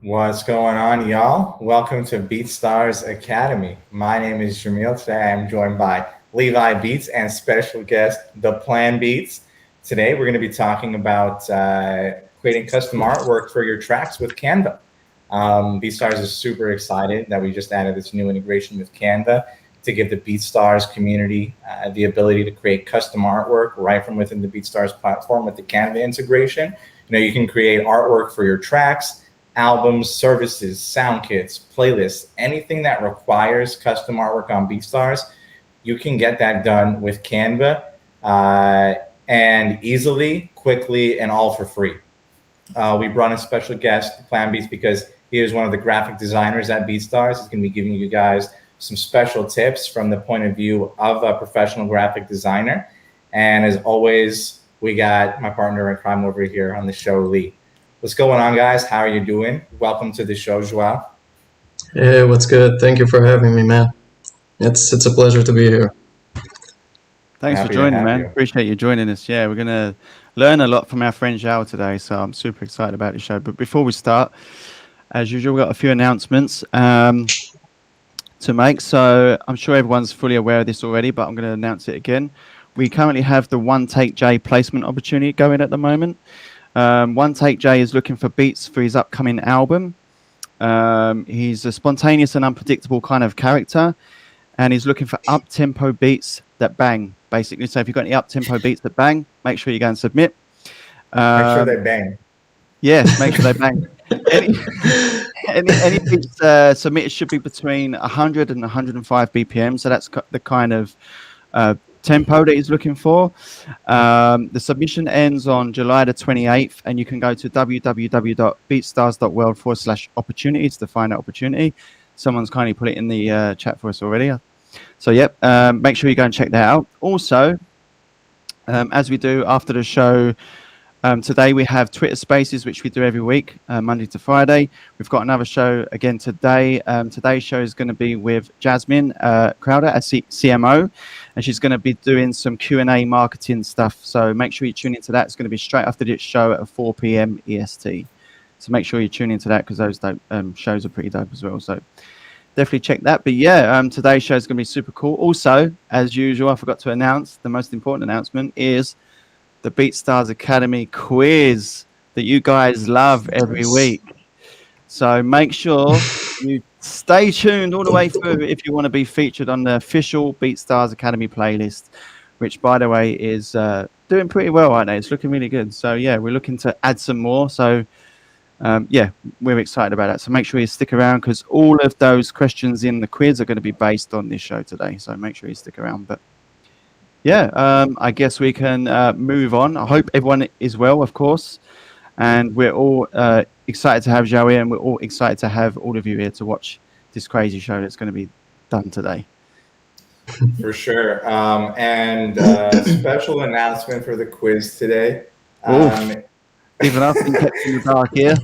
What's going on, y'all? Welcome to BeatStars Academy. My name is Jamil. Today I'm joined by Levi Beats and special guest, ThePlanBeats. Today we're going to be talking about creating custom artwork for your tracks with Canva. BeatStars is super excited that we just added this new integration with Canva to give the BeatStars community the ability to create custom artwork right from within the BeatStars platform with the Canva integration. You can create artwork for your tracks, albums, services, sound kits, playlists, anything that requires custom artwork on BeatStars, you can get that done with Canva and easily, quickly, and all for free. We brought in special guest, ThePlanBeats, because he is one of the graphic designers at BeatStars. He's going to be giving you guys some special tips from the point of view of a professional graphic designer. And as always, we got my partner in crime over here on the show, Lee. What's going on, guys? How are you doing? Welcome to the show, Joao. Hey, what's good? Thank you for having me, man. It's a pleasure to be here. Thanks for joining, man. Appreciate you joining us. Yeah, we're going to learn a lot from our friend Joao today, so I'm super excited about the show. But before we start, as usual, we've got a few announcements to make. So I'm sure everyone's fully aware of this already, but I'm going to announce it again. We currently have the One Take J placement opportunity going at the moment. One Take J is looking for beats for his upcoming album. He's a spontaneous and unpredictable kind of character, and he's looking for up-tempo beats that bang, basically. So if you've got any up-tempo beats that bang, make sure you go and submit. Make sure they bang. Yes, make sure they bang. Any beats submitted should be between 100 and 105 BPM. So that's the kind of tempo that he's looking for. The submission ends on July the 28th, and you can go to www.beatstars.world/opportunities to find that opportunity. Someone's kindly put it in the chat for us already. So, yep, make sure you go and check that out. Also, as we do after the show, today we have Twitter Spaces, which we do every week, Monday to Friday. We've got another show again today. Today's show is going to be with Jasmine Crowder at CMO, and she's going to be doing some Q&A marketing stuff. So make sure you tune into that. It's going to be straight after this show at 4 p.m. EST. So make sure you tune into that because those shows are pretty dope as well. So definitely check that. But yeah, today's show is going to be super cool. Also, as usual, I forgot to announce the most important announcement is the BeatStars Academy quiz that you guys love every week. So make sure you stay tuned all the way through if you want to be featured on the official BeatStars Academy playlist, which, by the way, is doing pretty well right now. It's looking really good. So yeah, we're looking to add some more. So yeah, we're excited about that. So make sure you stick around because all of those questions in the quiz are going to be based on this show today. So make sure you stick around. But yeah, I guess we can move on. I hope everyone is well, of course. And we're all excited to have Joe here, and we're all excited to have all of you here to watch this crazy show that's going to be done today. For sure. And special announcement for the quiz today. Even us being kept in the dark here.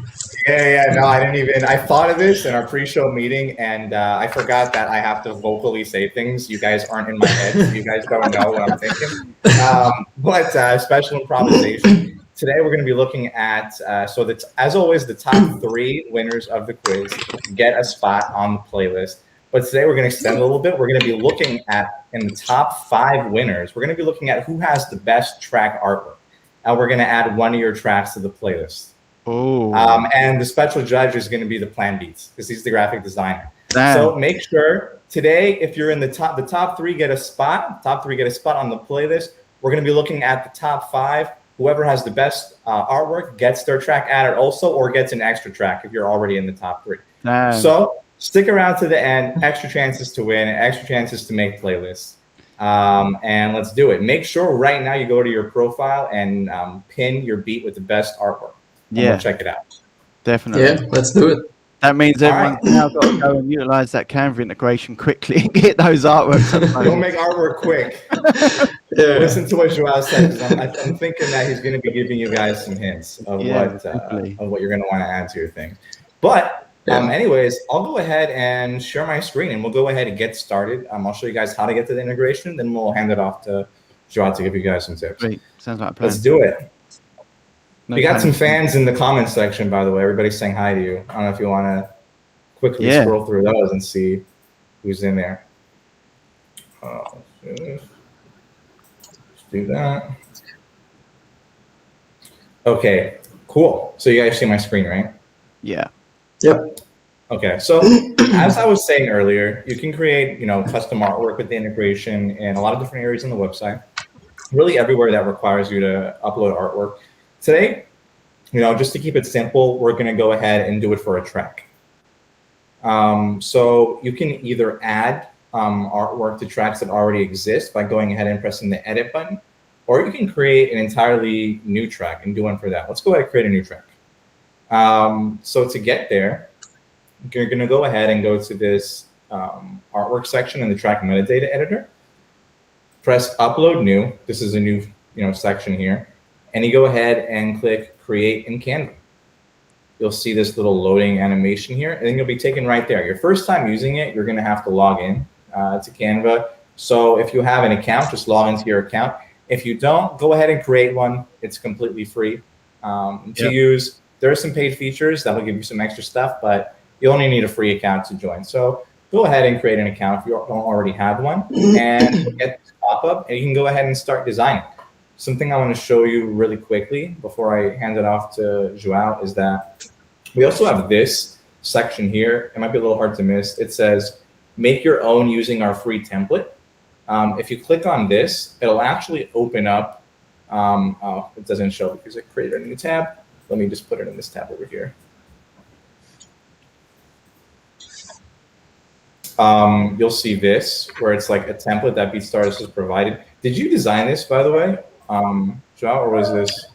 No, I thought of this in our pre-show meeting, and I forgot that I have to vocally say things. You guys aren't in my head, so you guys don't know what I'm thinking. But special improvisation. Today we're going to be looking at, so that's, as always, the top 3 winners of the quiz get a spot on the playlist. But today we're going to extend a little bit. We're going to be looking at, in the top 5 winners, we're going to be looking at who has the best track artwork. And we're going to add one of your tracks to the playlist. Oh. And the special judge is going to be ThePlanBeats because he's the graphic designer. Damn. So make sure today, if you're in the top 3 get a spot. Top 3 get a spot on the playlist. We're going to be looking at the top 5. Whoever has the best artwork gets their track added also, or gets an extra track if you're already in the top 3. Damn. So stick around to the end. Extra chances to win, extra chances to make playlists. And let's do it. Make sure right now you go to your profile and pin your beat with the best artwork. Yeah, we'll check it out. Definitely. Yeah, let's do it. That means everyone's now got to go and utilize that Canva integration quickly and get those artworks. Don't make artwork quick. Yeah. Listen to what Joao said, because I'm thinking that he's going to be giving you guys some hints of what you're going to want to add to your thing. But anyways, I'll go ahead and share my screen, and we'll go ahead and get started. I'll show you guys how to get to the integration, then we'll hand it off to Joao to give you guys some tips. Great. Sounds like a plan. Let's do it. No We got some panic. fans in the comments section, by the way. Everybody's saying hi to you. I don't know if you want to quickly Yeah. scroll through those and see who's in there. Let's do that. Okay, cool. So you guys see my screen, right? Yeah. Yep. Okay, so as I was saying earlier, you can create, custom artwork with the integration in a lot of different areas on the website. Really everywhere that requires you to upload artwork. Today, just to keep it simple, we're going to go ahead and do it for a track. So you can either add artwork to tracks that already exist by going ahead and pressing the edit button, or you can create an entirely new track and do one for that. Let's go ahead and create a new track. So to get there, you're going to go ahead and go to this artwork section in the track metadata editor. Press upload new. This is a new section here. And you go ahead and click create in Canva. You'll see this little loading animation here, and then you'll be taken right there. Your first time using it, you're going to have to log in to Canva. So if you have an account, just log into your account. If you don't, go ahead and create one. It's completely free to use. There are some paid features that will give you some extra stuff, but you only need a free account to join. So go ahead and create an account if you don't already have one, and you'll get this pop-up, and you can go ahead and start designing. Something I want to show you really quickly before I hand it off to Joao is that we also have this section here. It might be a little hard to miss. It says, make your own using our free template. If you click on this, it'll actually open up. Oh, it doesn't show because it created a new tab. Let me just put it in this tab over here. You'll see this where it's like a template that BeatStars has provided. Did you design this, by the way, Joao, or was this?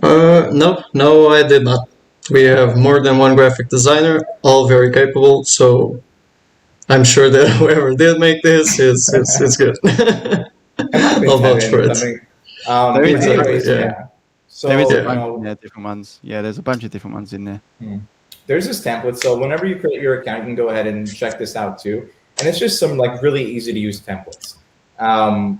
No, I did not. We have more than one graphic designer, all very capable. So I'm sure that whoever did make this is good. I'll vouch for it. Anyways, yeah. So there is a bunch, different ones. Yeah, there's a bunch of different ones in there. There's this template. So whenever you create your account, you can go ahead and check this out too. And it's just some like really easy to use templates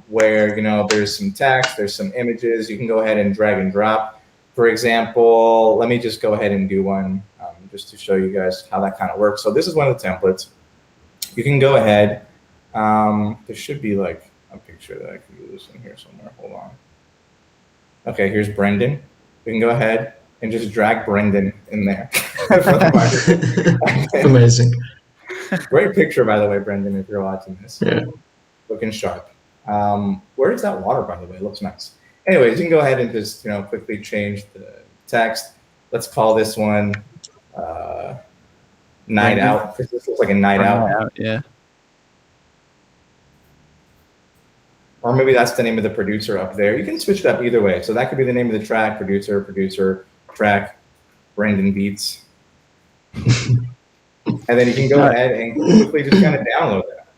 where, there's some text, there's some images. You can go ahead and drag and drop. For example, let me just go ahead and do one just to show you guys how that kind of works. So this is one of the templates. You can go ahead. There should be like a picture that I can use in here somewhere. Hold on. Okay, here's Brendan. We can go ahead and just drag Brendan in there. Amazing. Great picture, by the way, Brendan, if you're watching this. Yeah. Looking sharp. Where is that water, by the way? It looks nice. Anyways, you can go ahead and just quickly change the text. Let's call this one Night Out, because this looks like a night out. Yeah. Or maybe that's the name of the producer up there. You can switch it up either way. So that could be the name of the track, producer, track, Brandon Beats. And then you can go ahead and quickly just kind of download that.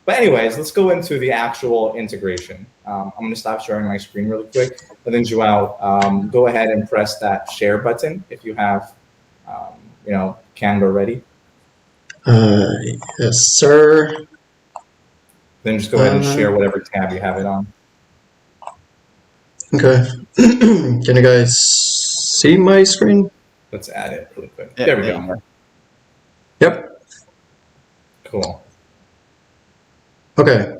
But anyways, let's go into the actual integration. I'm going to stop sharing my screen really quick. And then Joao, go ahead and press that share button if you have, Canva ready. Yes, sir. Then just go ahead and share whatever tab you have it on. Okay. Can you guys see my screen? Let's add it really quick. Yeah, there we go. Yep. Cool. Okay.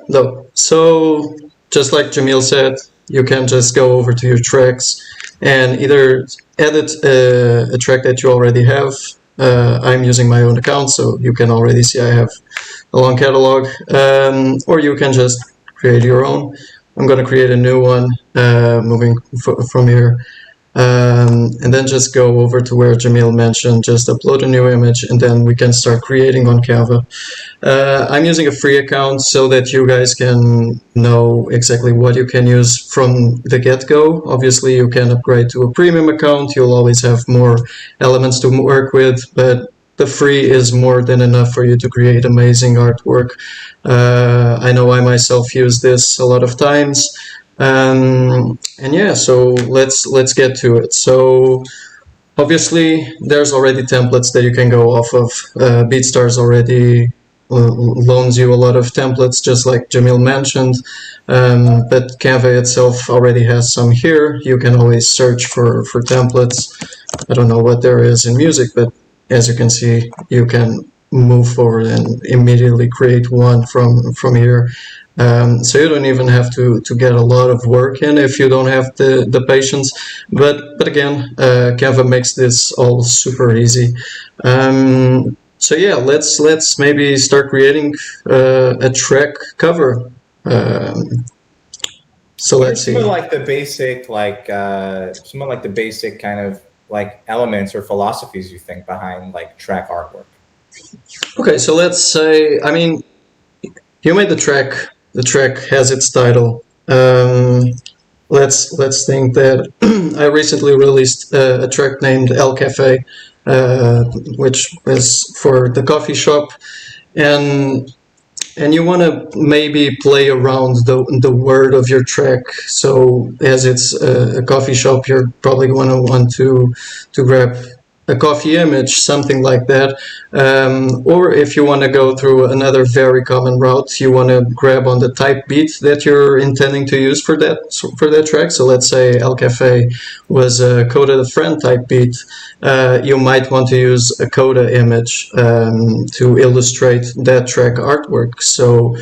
So just like Jamil said, you can just go over to your tracks and either edit a track that you already have. I'm using my own account, so you can already see I have a long catalog, or you can just create your own. I'm going to create a new one, moving from here, and then just go over to where Jamil mentioned, just upload a new image, and then we can start creating on Canva. I'm using a free account so that you guys can know exactly what you can use from the get-go. Obviously, you can upgrade to a premium account. You'll always have more elements to work with, but the free is more than enough for you to create amazing artwork. I know I myself use this a lot of times. And yeah, so let's get to it. So obviously there's already templates that you can go off of. BeatStars already loans you a lot of templates, just like Jamil mentioned. But Canva itself already has some here. You can always search for templates. I don't know what there is in music, but as you can see, you can move forward and immediately create one from here. So you don't even have to get a lot of work in if you don't have the patience. But again, Canva makes this all super easy. So yeah, let's maybe start creating a track cover. So let's see. Some of like the basic, kind of like elements or philosophies you think behind like track artwork. Okay, so let's say, I mean, you made the track. The track has its title. Let's think that I recently released a track named El Cafe, which is for the coffee shop, and you want to maybe play around the word of your track. So as it's a coffee shop, you're probably going to want to grab a coffee image, something like that. Or if you want to go through another very common route, you want to grab on the type beat that you're intending to use for that track. So let's say El Cafe was a Coda the Friend type beat. You might want to use a Coda image to illustrate that track artwork. So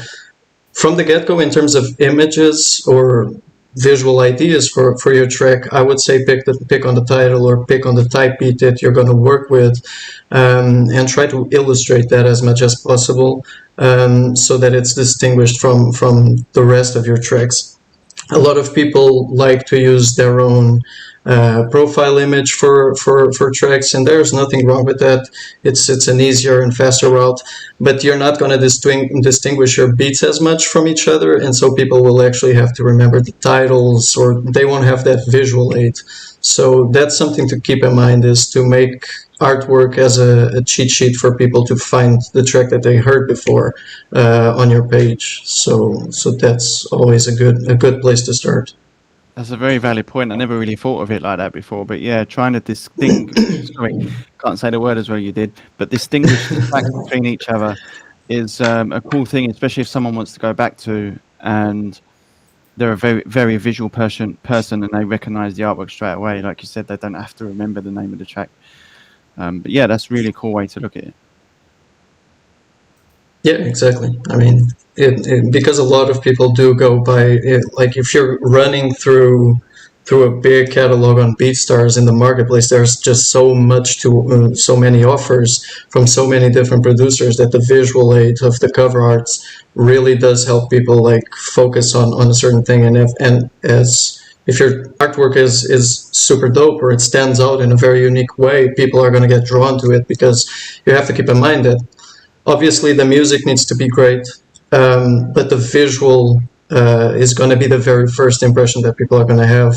from the get-go, in terms of images or visual ideas for your track, I would say pick on the title or pick on the type beat that you're going to work with, and try to illustrate that as much as possible, so that it's distinguished from the rest of your tracks. A lot of people like to use their own profile image for tracks, and there's nothing wrong with that. It's an easier and faster route, but you're not going to distinguish your beats as much from each other, and so people will actually have to remember the titles, or they won't have that visual aid. So that's something to keep in mind, is to make artwork as a cheat sheet for people to find the track that they heard before on your page. So that's always a good place to start. That's a very valid point. I never really thought of it like that before. But yeah, trying to distinguish, sorry, can't say the word as well you did, but distinguish the tracks between each other is a cool thing, especially if someone wants to go back to and they're a very, very visual person and they recognize the artwork straight away. Like you said, they don't have to remember the name of the track. But yeah, that's a really cool way to look at it. Yeah, exactly. I mean, because a lot of people do go by it, like if you're running through a big catalog on BeatStars in the marketplace, there's just so much so many offers from so many different producers that the visual aid of the cover arts really does help people like focus on a certain thing. And if your artwork is super dope or it stands out in a very unique way, people are going to get drawn to it, because you have to keep in mind that obviously the music needs to be great, but the visual is going to be the very first impression that people are going to have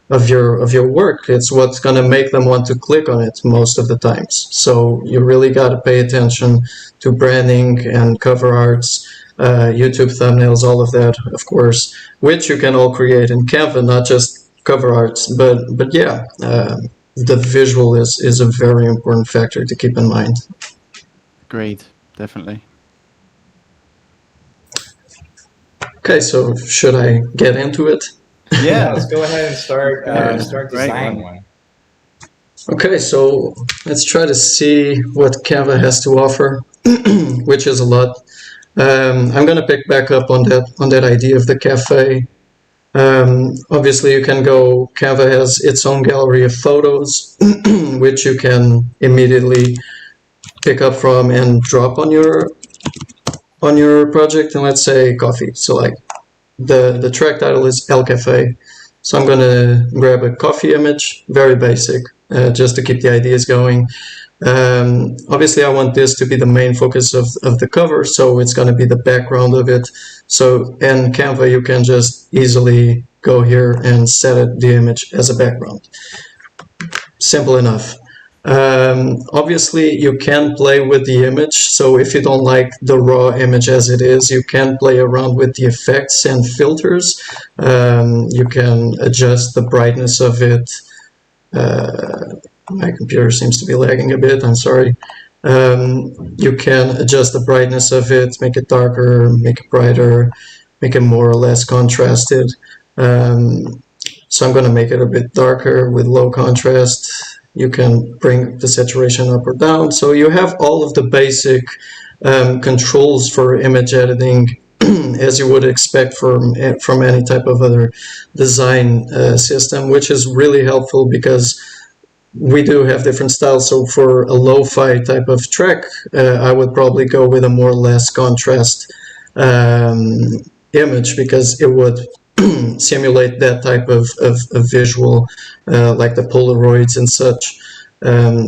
of your work. It's what's going to make them want to click on it most of the times. So you really got to pay attention to branding and cover arts, YouTube thumbnails, all of that, of course, which you can all create in Canva, not just cover arts. But yeah, the visual is a very important factor to keep in mind. Agreed, definitely. Okay, so should I get into it? Yeah, let's go ahead and start designing one. Okay, so let's try to see what Canva has to offer, which is a lot. I'm gonna pick back up on that idea of the cafe. Obviously, you can go. Canva has its own gallery of photos, which you can immediately pick up from and drop on your project. And let's say coffee. So like the track title is El Cafe. So I'm gonna grab a coffee image, very basic, just to keep the ideas going. Obviously, I want this to be the main focus of the cover, so it's going to be the background of it. So in Canva, you can just easily go here and set the image as a background. Simple enough. Obviously, you can play with the image, so if you don't like the raw image as it is, you can play around with the effects and filters. You can adjust the brightness of it. My computer seems to be lagging a bit, I'm sorry. You can adjust the brightness of it, make it darker, make it brighter, make it more or less contrasted. Um, so I'm going to make it a bit darker with low contrast. You can bring the saturation up or down. So you have all of the basic controls for image editing as you would expect from any type of other design system, which is really helpful because we do have different styles. So for a lo-fi type of track, I would probably go with a more or less contrast image because it would simulate that type of visual, like the Polaroids and such,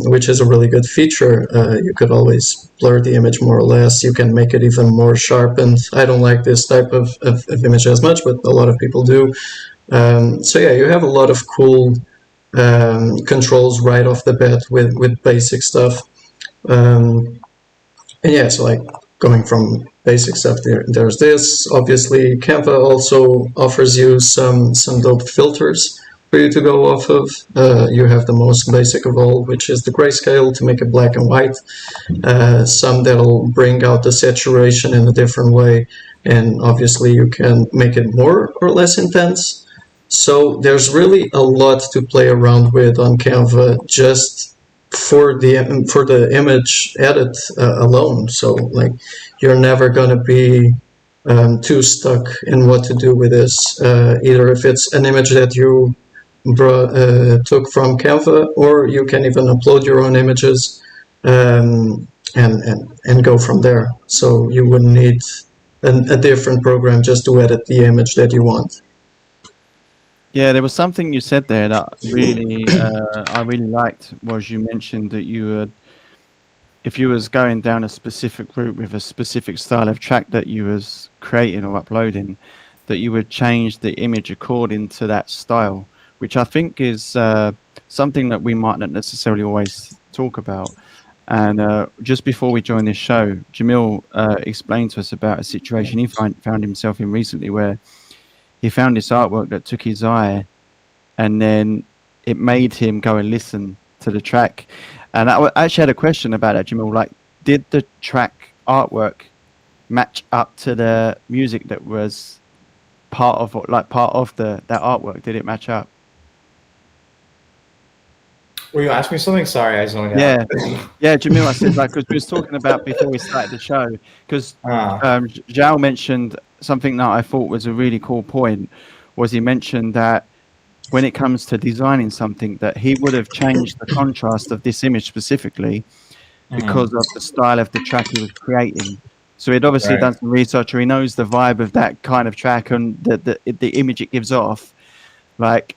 which is a really good feature. You could always blur the image more or less. You can make it even more sharpened. I don't like this type of image as much, but a lot of people do. So yeah, you have a lot of cool controls right off the bat with basic stuff. And yeah, so like going from basic stuff, there's this. Obviously, Canva also offers you some dope filters for you to go off of. You have the most basic of all, which is the grayscale to make it black and white. Some that'll bring out the saturation in a different way, and obviously you can make it more or less intense. So there's really a lot to play around with on Canva just for the image edit alone. So like you're never gonna be too stuck in what to do with this. Either if it's an image that you took from Canva, or you can even upload your own images and go from there. So you wouldn't need a different program just to edit the image that you want. Yeah, there was something you said there that really I really liked. Was you mentioned that you would, if you was going down a specific route with a specific style of track that you was creating or uploading, that you would change the image according to that style, which I think is something that we might not necessarily always talk about. And just before we joined this show, Jamil explained to us about a situation he found himself in recently, where he found this artwork that took his eye, and then it made him go and listen to the track. And I actually had a question about that, Jamil. Like, did the track artwork match up to the music that was part of that artwork? Did it match up? Were you asking me something? Sorry, I zoned Yeah, out. yeah, Jamil. I said, like, because we was talking about before we started the show, because Zhao mentioned something that I thought was a really cool point. Was he mentioned that when it comes to designing something, that he would have changed the contrast of this image specifically because of the style of the track he was creating. So he'd obviously done some research, or he knows the vibe of that kind of track and the image it gives off. Like,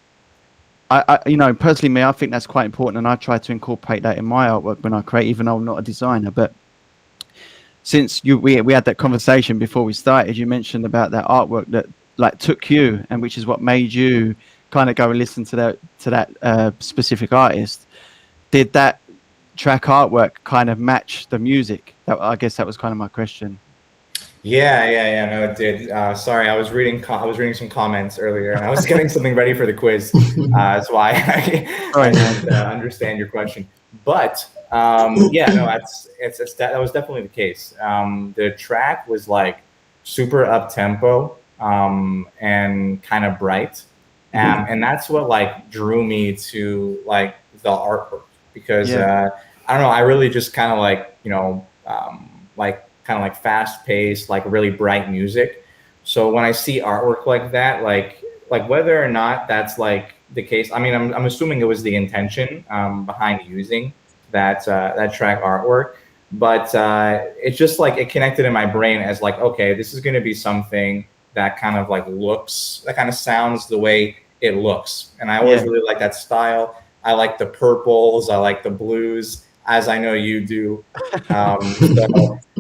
I personally, me, I think that's quite important, and I try to incorporate that in my artwork when I create, even though I'm not a designer. But since we had that conversation before we started, you mentioned about that artwork that like took you, and which is what made you kind of go and listen to that specific artist. Did that track artwork kind of match the music? I guess that was kind of my question. Yeah. No, it did. Sorry, I was reading some comments earlier, and I was getting something ready for the quiz. That's why I didn't understand your question. But yeah, no, that was definitely the case. The track was like super up tempo and kind of bright, and that's what like drew me to like the artwork, because I don't know, I really just kind of like like kind of like fast paced, like really bright music. So when I see artwork like that, like whether or not that's like the case, I mean, I'm assuming it was the intention behind using that track artwork, but it's just like it connected in my brain as like, okay, this is going to be something that kind of like that kind of sounds the way it looks. And I always really like that style. I like the purples, I like the blues, as I know you do. So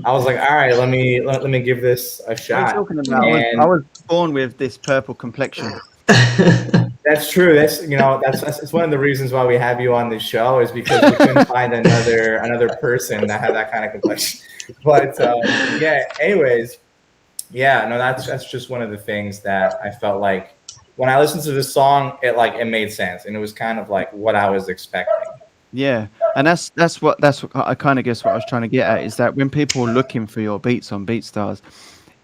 I was like, all right, let me give this a shot. What are you talking about? I was born with this purple complexion. That's true. That's one of the reasons why we have you on this show, is because we couldn't find another person that had that kind of complexion. But yeah. Anyways, yeah. No, that's just one of the things that I felt like when I listened to this song, it made sense, and it was kind of like what I was expecting. Yeah, And that's what I kind of guess what I was trying to get at is that when people are looking for your beats on BeatStars,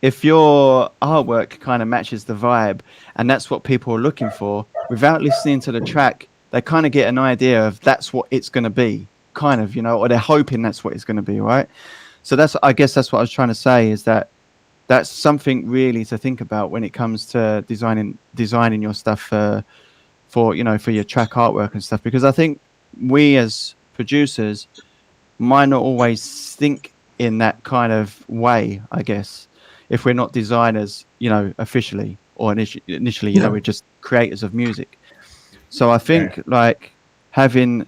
if your artwork kind of matches the vibe and that's what people are looking for, without listening to the track, they kind of get an idea of that's what it's going to be, kind of, or they're hoping that's what it's going to be, right? So I guess that's what I was trying to say is that that's something really to think about when it comes to designing your stuff for your track artwork and stuff, because I think we as producers might not always think in that kind of way, I guess, if we're not designers, officially, or initially, we're just creators of music. So I think like having,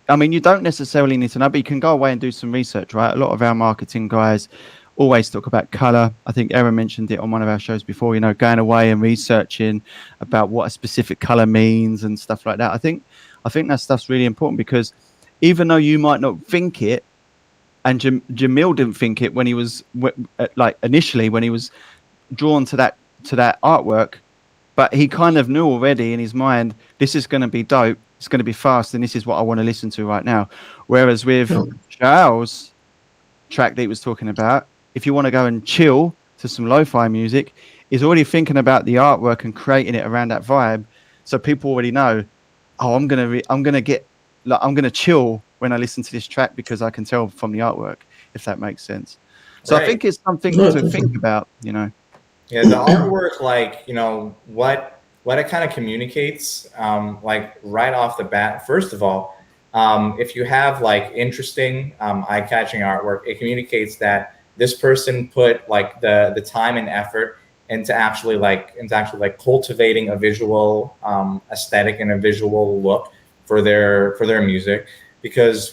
I mean, you don't necessarily need to know, but you can go away and do some research, right? A lot of our marketing guys always talk about color. I think Aaron mentioned it on one of our shows before, going away and researching about what a specific color means and stuff like that. I think that stuff's really important because even though you might not think it, and Jamil didn't think it when he was initially when he was drawn to that artwork, but he kind of knew already in his mind, this is going to be dope, it's going to be fast, and this is what I want to listen to right now. Whereas with Joao's track that he was talking about, if you want to go and chill to some lo-fi music, he's already thinking about the artwork and creating it around that vibe, so people already know, oh, I'm gonna chill when I listen to this track because I can tell from the artwork, if that makes sense. So I think it's something to think about, Yeah, the artwork, what it kind of communicates, right off the bat. First of all, if you have interesting, eye-catching artwork, it communicates that this person put the time and effort into actually cultivating a visual aesthetic and a visual look for their music. Because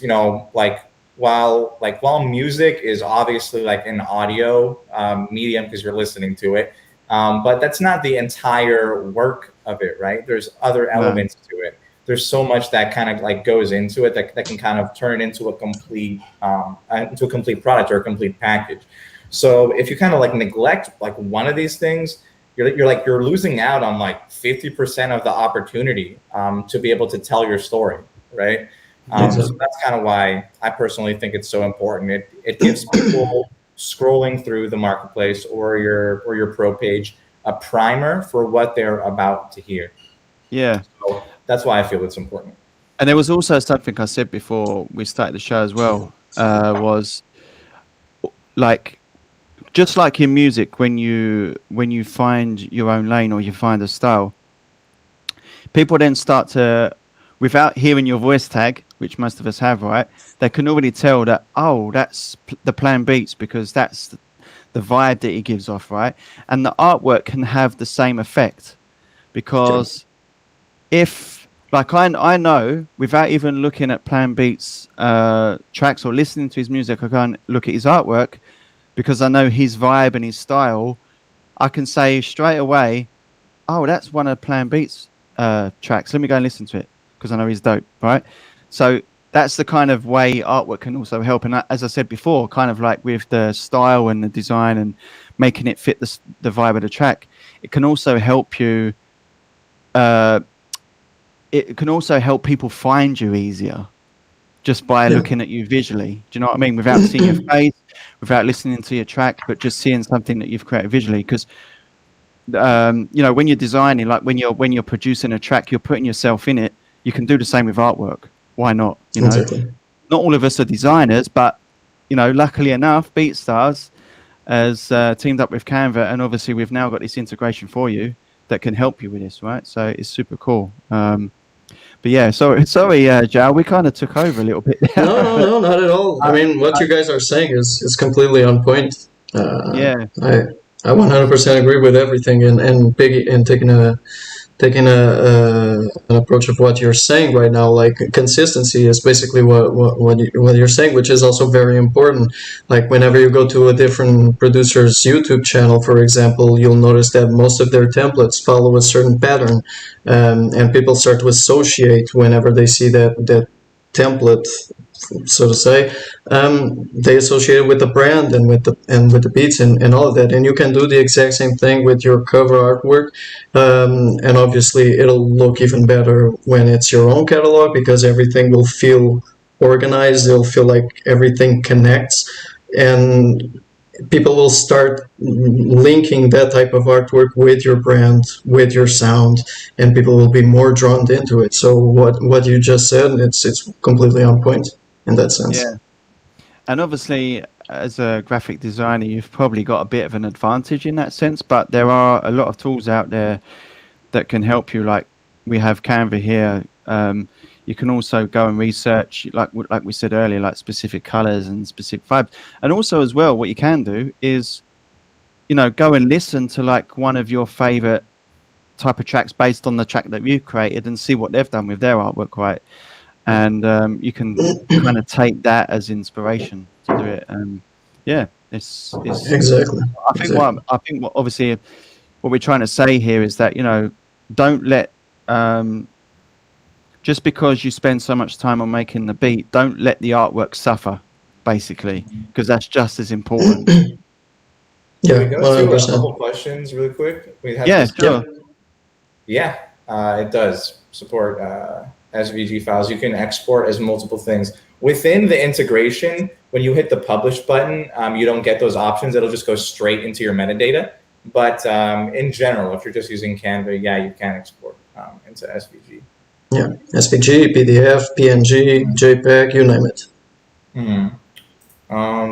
while music is obviously an audio medium because you're listening to it, but that's not the entire work of it, right? There's other elements to it. There's so much that kind of goes into it that can kind of turn into a complete product or a complete package. So if you kind of neglect one of these things, you're losing out on 50% of the opportunity to be able to tell your story, right? So that's kind of why I personally think it's so important. It gives people scrolling through the marketplace or your pro page a primer for what they're about to hear. Yeah. So that's why I feel it's important. And there was also something I said before we started the show as well, was just like in music, when you find your own lane or you find a style, people then start to, without hearing your voice tag, which most of us have, right? They can already tell that, oh, that's ThePlanBeats because that's the vibe that he gives off, right? And the artwork can have the same effect because if, I know without even looking at ThePlanBeats tracks or listening to his music, I go and look at his artwork because I know his vibe and his style. I can say straight away, oh, that's one of ThePlanBeats tracks. Let me go and listen to it because I know he's dope, right? So that's the kind of way artwork can also help. And as I said before, kind of with the style and the design and making it fit the vibe of the track, it can also help you. It can also help people find you easier just by looking at you visually. Do you know what I mean? Without seeing your face, without listening to your track, but just seeing something that you've created visually. Because when you're designing, when you're producing a track, you're putting yourself in it. You can do the same with artwork. Why not? Exactly. Not all of us are designers, but luckily enough, BeatStars has teamed up with Canva, and obviously we've now got this integration for you that can help you with this, right? So it's super cool. But yeah, sorry, Joao, we kind of took over a little bit there. No, not at all. I mean, what you guys are saying is completely on point. Yeah, I 100% agree with everything, and taking an approach of what you're saying right now. Consistency is basically what you're saying, which is also very important. Whenever you go to a different producer's YouTube channel, for example, you'll notice that most of their templates follow a certain pattern, and people start to associate whenever they see that template, so to say, they associate it with the brand and with the beats and all of that. And you can do the exact same thing with your cover artwork, and obviously it'll look even better when it's your own catalog because everything will feel organized. It'll feel like everything connects, and people will start linking that type of artwork with your brand, with your sound, and people will be more drawn into it. So what you just said, it's completely on point in that sense. Yeah. And obviously, as a graphic designer, you've probably got a bit of an advantage in that sense, but there are a lot of tools out there that can help you. Like we have Canva here. You can also go and research, like we said earlier, like specific colors and specific vibes. And also as well, what you can do is, go and listen to like one of your favorite type of tracks based on the track that you've created and see what they've done with their artwork, right? And you can kind of take that as inspiration to do it. Yeah, it's Exactly. I think what obviously what we're trying to say here is that don't let just because you spend so much time on making the beat, don't let the artwork suffer, basically, because that's just as important. Yeah, Can we go through a 100%. couple questions really quick? We have Yeah, this- sure. Yeah, it does support SVG files. You can export as multiple things. Within the integration, when you hit the publish button, you don't get those options. It'll just go straight into your metadata. But in general, if you're just using Canva, yeah, you can export into SVG. Yeah, SVG, PDF, PNG, JPEG, you name it.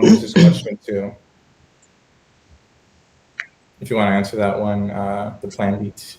There's this question too. If you want to answer that one, ThePlanBeats.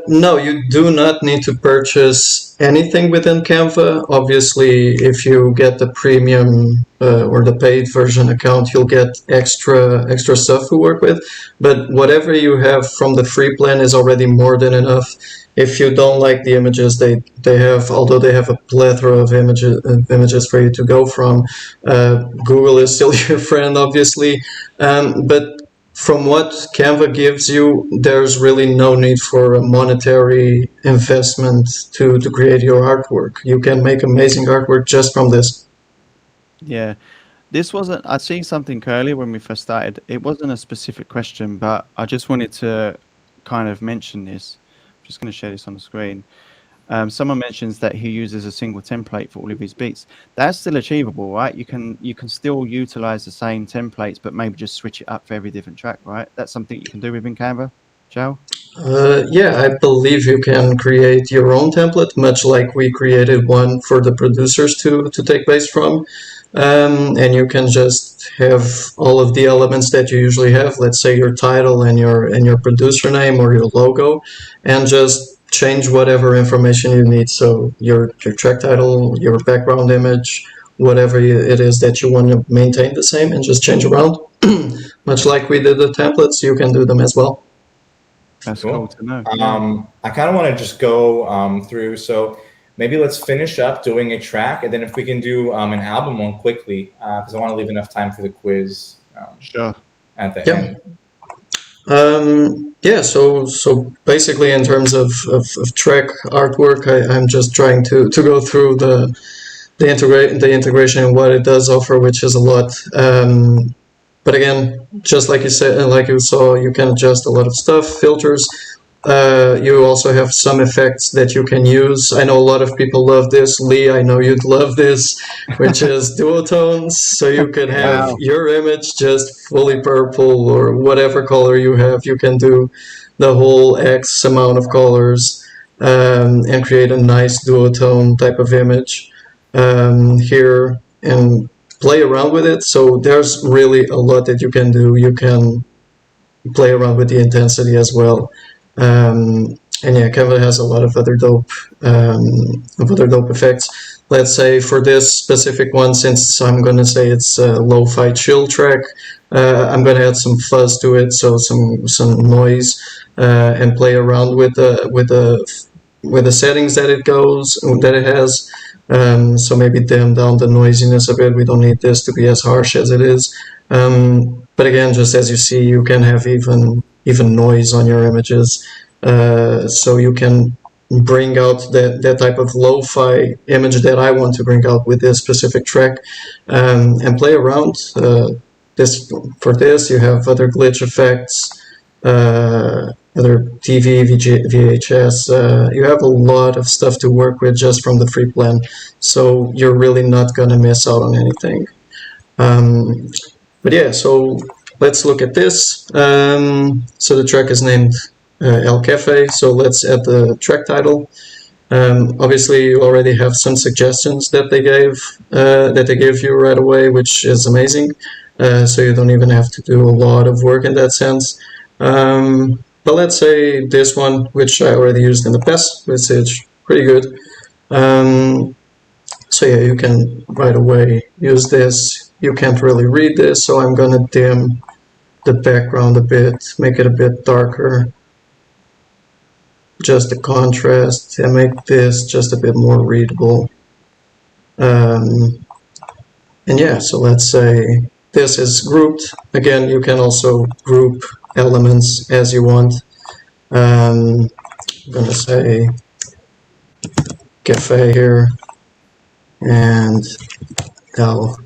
No, you do not need to purchase anything within Canva. Obviously, if you get the premium or the paid version account, you'll get extra stuff to work with. But whatever you have from the free plan is already more than enough. If you don't like the images they have, although they have a plethora of images for you to go from, Google is still your friend, obviously. But from what Canva gives you, there's really no need for a monetary investment to create your artwork. You can make amazing artwork just from this. Yeah. This wasn't, I seen something earlier when we first started. It wasn't a specific question, but I just wanted to kind of mention this. I'm just going to share this on the screen. Someone mentions that he uses a single template for all of his beats. That's still achievable, right? You can still utilize the same templates, but maybe just switch it up for every different track, right? That's something you can do within Canva, Joe? Yeah, I believe you can create your own template, much like we created one for the producers to take base from. And you can just have all of the elements that you usually have, let's say your title and your producer name or your logo, and just change whatever information you need. So your track title, your background image, whatever it is that you want to maintain the same, and just change around. Much like we did the templates, you can do them as well. That's cool to know. I kind of want to just go through. So maybe let's finish up doing a track, and then if we can do an album one quickly, because I want to leave enough time for the quiz. Sure. At the end. Yeah, so basically in terms of track artwork, I'm just trying to go through the integration and what it does offer, which is a lot. But again, just like you said, and like you saw, you can adjust a lot of stuff, filters. You also have some effects that you can use. I know a lot of people love this. Lee, I know you'd love this, which is duotones. So you can have your image just fully purple or whatever color you have. You can do the whole X amount of colors and create a nice duotone type of image here and play around with it. So there's really a lot that you can do. You can play around with the intensity as well. And yeah, Canva has a lot of other dope effects. Let's say for this specific one, since I'm gonna say it's a lo-fi chill track, I'm gonna add some fuzz to it, so some noise, and play around with the settings that it has. So maybe dim down the noisiness a bit. We don't need this to be as harsh as it is. But again, just as you see, you can have even noise on your images, so you can bring out that type of lo-fi image that I want to bring out with this specific track, and play around. For this you have other glitch effects, other TV, VHS. You have a lot of stuff to work with just from the free plan, so you're really not gonna miss out on anything. But yeah, so let's look at this. So the track is named El Cafe, so let's add the track title. Obviously, you already have some suggestions that they gave you right away, which is amazing. So you don't even have to do a lot of work in that sense. But let's say this one, which I already used in the past, which is pretty good. So yeah, you can right away use this. You can't really read this, so I'm gonna dim the background a bit, make it a bit darker. Just the contrast, and make this just a bit more readable. And yeah, so let's say this is grouped. Again, you can also group elements as you want. I'm gonna say cafe here and L.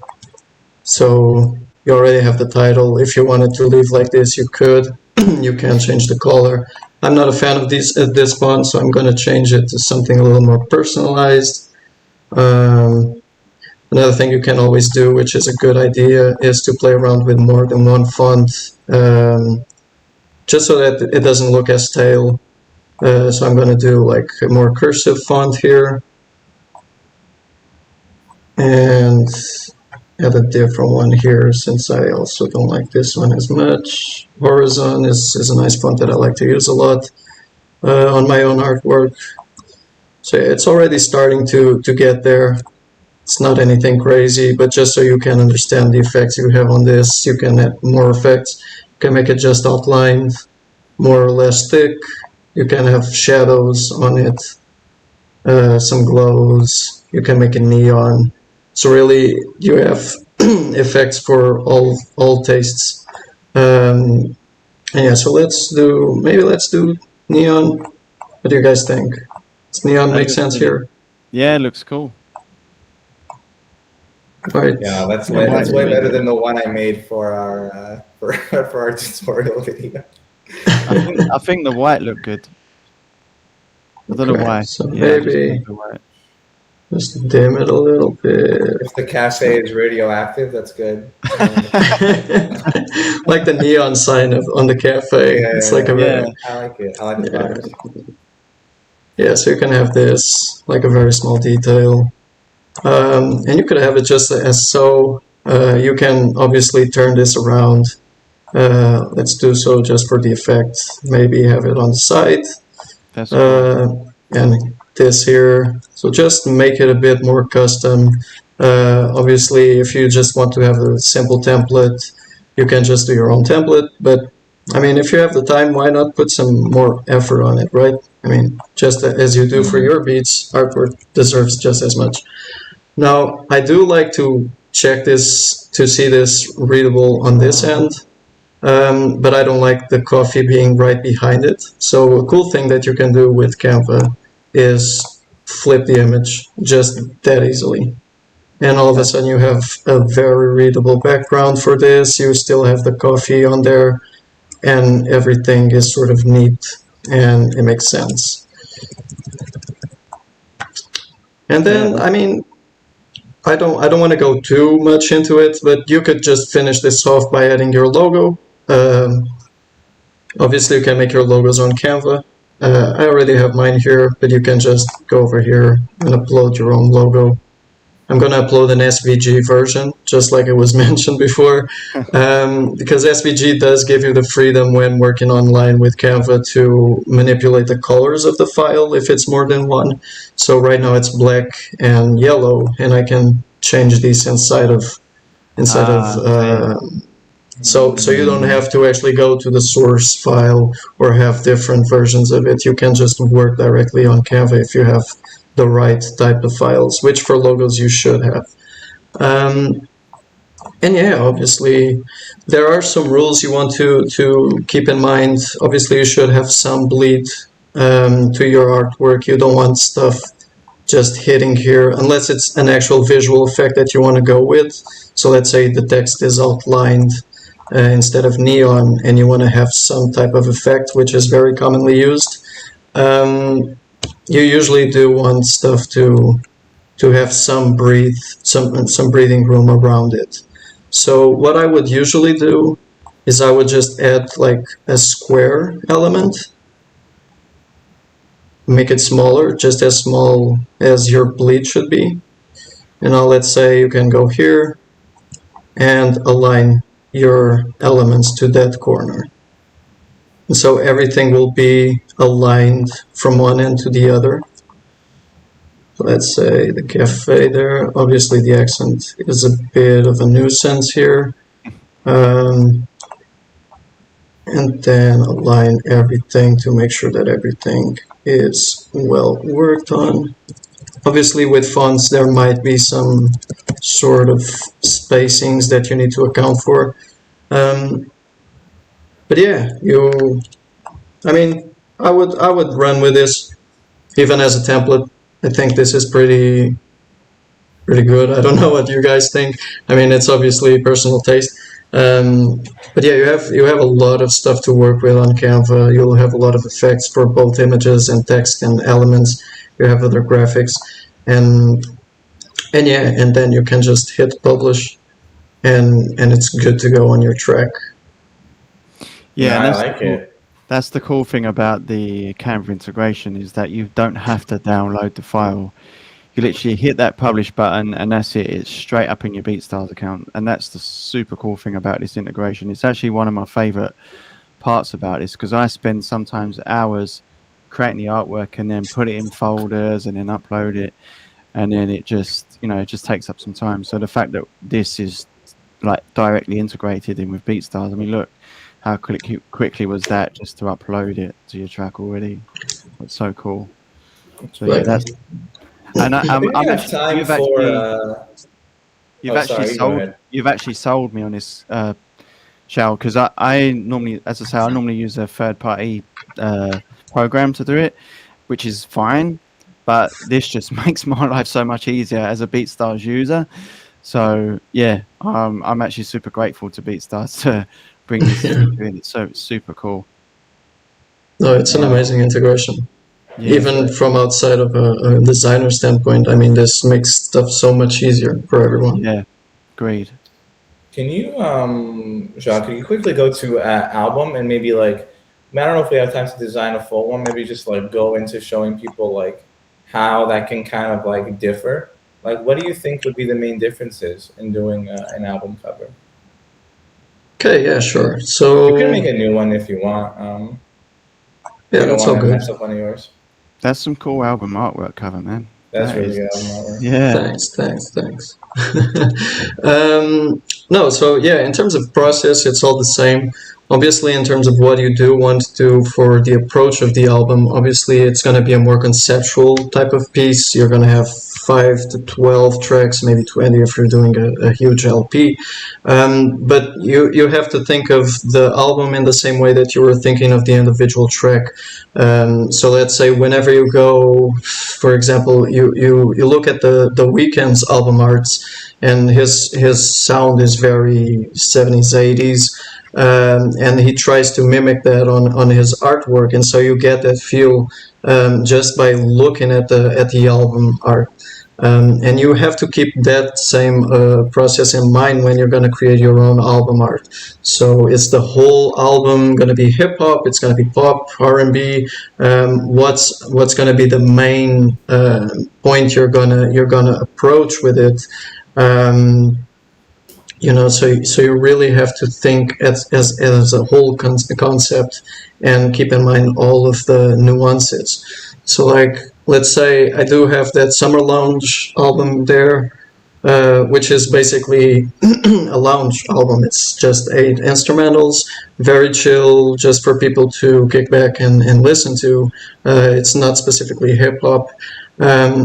So you already have the title. If you wanted to leave like this, you could. You can change the color. I'm not a fan of these at this font, so I'm gonna change it to something a little more personalized. Another thing you can always do, which is a good idea, is to play around with more than one font, just so that it doesn't look as stale. So I'm going to do like a more cursive font here, and add a different one here, since I also don't like this one as much. Horizon is a nice font that I like to use a lot on my own artwork. So yeah, it's already starting to get there. It's not anything crazy, but just so you can understand the effects you have on this, you can add more effects. You can make it just outlined, more or less thick. You can have shadows on it, some glows. You can make it neon. So really, you have effects for all tastes. And yeah, so let's do neon. What do you guys think? Does neon make sense here? Yeah, it looks cool. Right. Yeah, that's way better than the one I made for our for our tutorial video. I think the white looked good. I don't know why. So Yeah, maybe just dim it a little bit. If the cafe is radioactive, that's good. Like the neon sign on the cafe. Yeah, it's like a very, I like it. I like the colors. yeah. So you can have this like a very small detail. And you could have it just as so. You can obviously turn this around. Let's do so just for the effect. Maybe have it on the side. That's cool. And this here. So just make it a bit more custom. Obviously, if you just want to have a simple template, you can just do your own template. But I mean, if you have the time, why not put some more effort on it, right? I mean, just as you do for your beats, artwork deserves just as much. Now, I do like to check this to see this readable on this end, but I don't like the coffee being right behind it. So a cool thing that you can do with Canva is flip the image just that easily. And all of a sudden you have a very readable background for this. You still have the coffee on there, and everything is sort of neat and it makes sense. And then, I mean, I don't want to go too much into it, but you could just finish this off by adding your logo. Obviously, you can make your logos on Canva. I already have mine here, but you can just go over here and upload your own logo. I'm going to upload an SVG version, just like it was mentioned before, because SVG does give you the freedom when working online with Canva to manipulate the colors of the file if it's more than one. So right now it's black and yellow, and I can change these inside of so you don't have to actually go to the source file or have different versions of it. You can just work directly on Canva if you have the right type of files, which for logos you should have. And yeah, obviously there are some rules you want to keep in mind. Obviously you should have some bleed to your artwork. You don't want stuff just hitting here unless it's an actual visual effect that you want to go with. So let's say the text is outlined instead of neon, and you want to have some type of effect, which is very commonly used, you usually do want stuff to have some breathing room around it. So what I would usually do is I would just add like a square element, make it smaller, just as small as your bleed should be. And now let's say you can go here and align your elements to that corner. And so everything will be aligned from one end to the other. Let's say the cafe there. Obviously the accent is a bit of a nuisance here. And then align everything to make sure that everything is well worked on. Obviously with fonts there might be some sort of spacings that you need to account for. But yeah, I would run with this even as a template. I think this is pretty good. I don't know what you guys think. I mean, it's obviously personal taste. But yeah, you have a lot of stuff to work with on Canva. You'll have a lot of effects for both images and text and elements. You have other graphics, and then you can just hit publish, and it's good to go on your track. Yeah, I like it. That's the cool thing about the Canva integration, is that you don't have to download the file. You literally hit that publish button and that's it. It's straight up in your BeatStars account. And that's the super cool thing about this integration. It's actually one of my favorite parts about this, because I spend sometimes hours creating the artwork and then put it in folders and then upload it. And then it just takes up some time. So the fact that this is like directly integrated in with BeatStars, I mean, look how quickly was that just to upload it to your track already. That's so cool. So yeah, that's... And you've actually sold me on this, Shao, because I normally, as I say, I normally use a third-party program to do it, which is fine, but this just makes my life so much easier as a BeatStars user. So yeah, I'm actually super grateful to BeatStars to bring this in. It's so super cool. No, it's an amazing integration. Yeah. Even from outside of a designer standpoint, I mean, this makes stuff so much easier for everyone. Yeah, agreed. Can you, Jacques, can you quickly go to album and maybe like, I don't know if we have time to design a full one, maybe just like go into showing people like how that can kind of like differ. Like, what do you think would be the main differences in doing an album cover? Okay, yeah, sure. So you can make a new one if you want. Yeah, that's all good. Mess up one of yours. That's some cool album artwork cover, man. That's really good album artwork. Yeah. Thanks. No, so yeah, in terms of process, it's all the same. Obviously, in terms of what you do want to do for the approach of the album, obviously it's going to be a more conceptual type of piece. You're going to have 5 to 12 tracks, maybe 20 if you're doing a huge LP. But you have to think of the album in the same way that you were thinking of the individual track. So let's say whenever you go, for example, you look at the Weeknd's album arts, and his sound is very 70s, 80s. And he tries to mimic that on his artwork, and so you get that feel just by looking at the album art. And you have to keep that same process in mind when you're going to create your own album art. So is the whole album going to be hip hop? It's going to be pop, R&B. What's going to be the main point you're gonna approach with it? So you really have to think as a whole concept and keep in mind all of the nuances. So like, let's say I do have that Summer Lounge album there, which is basically a lounge album. It's just 8 instrumentals, very chill, just for people to kick back and listen to. It's not specifically hip hop.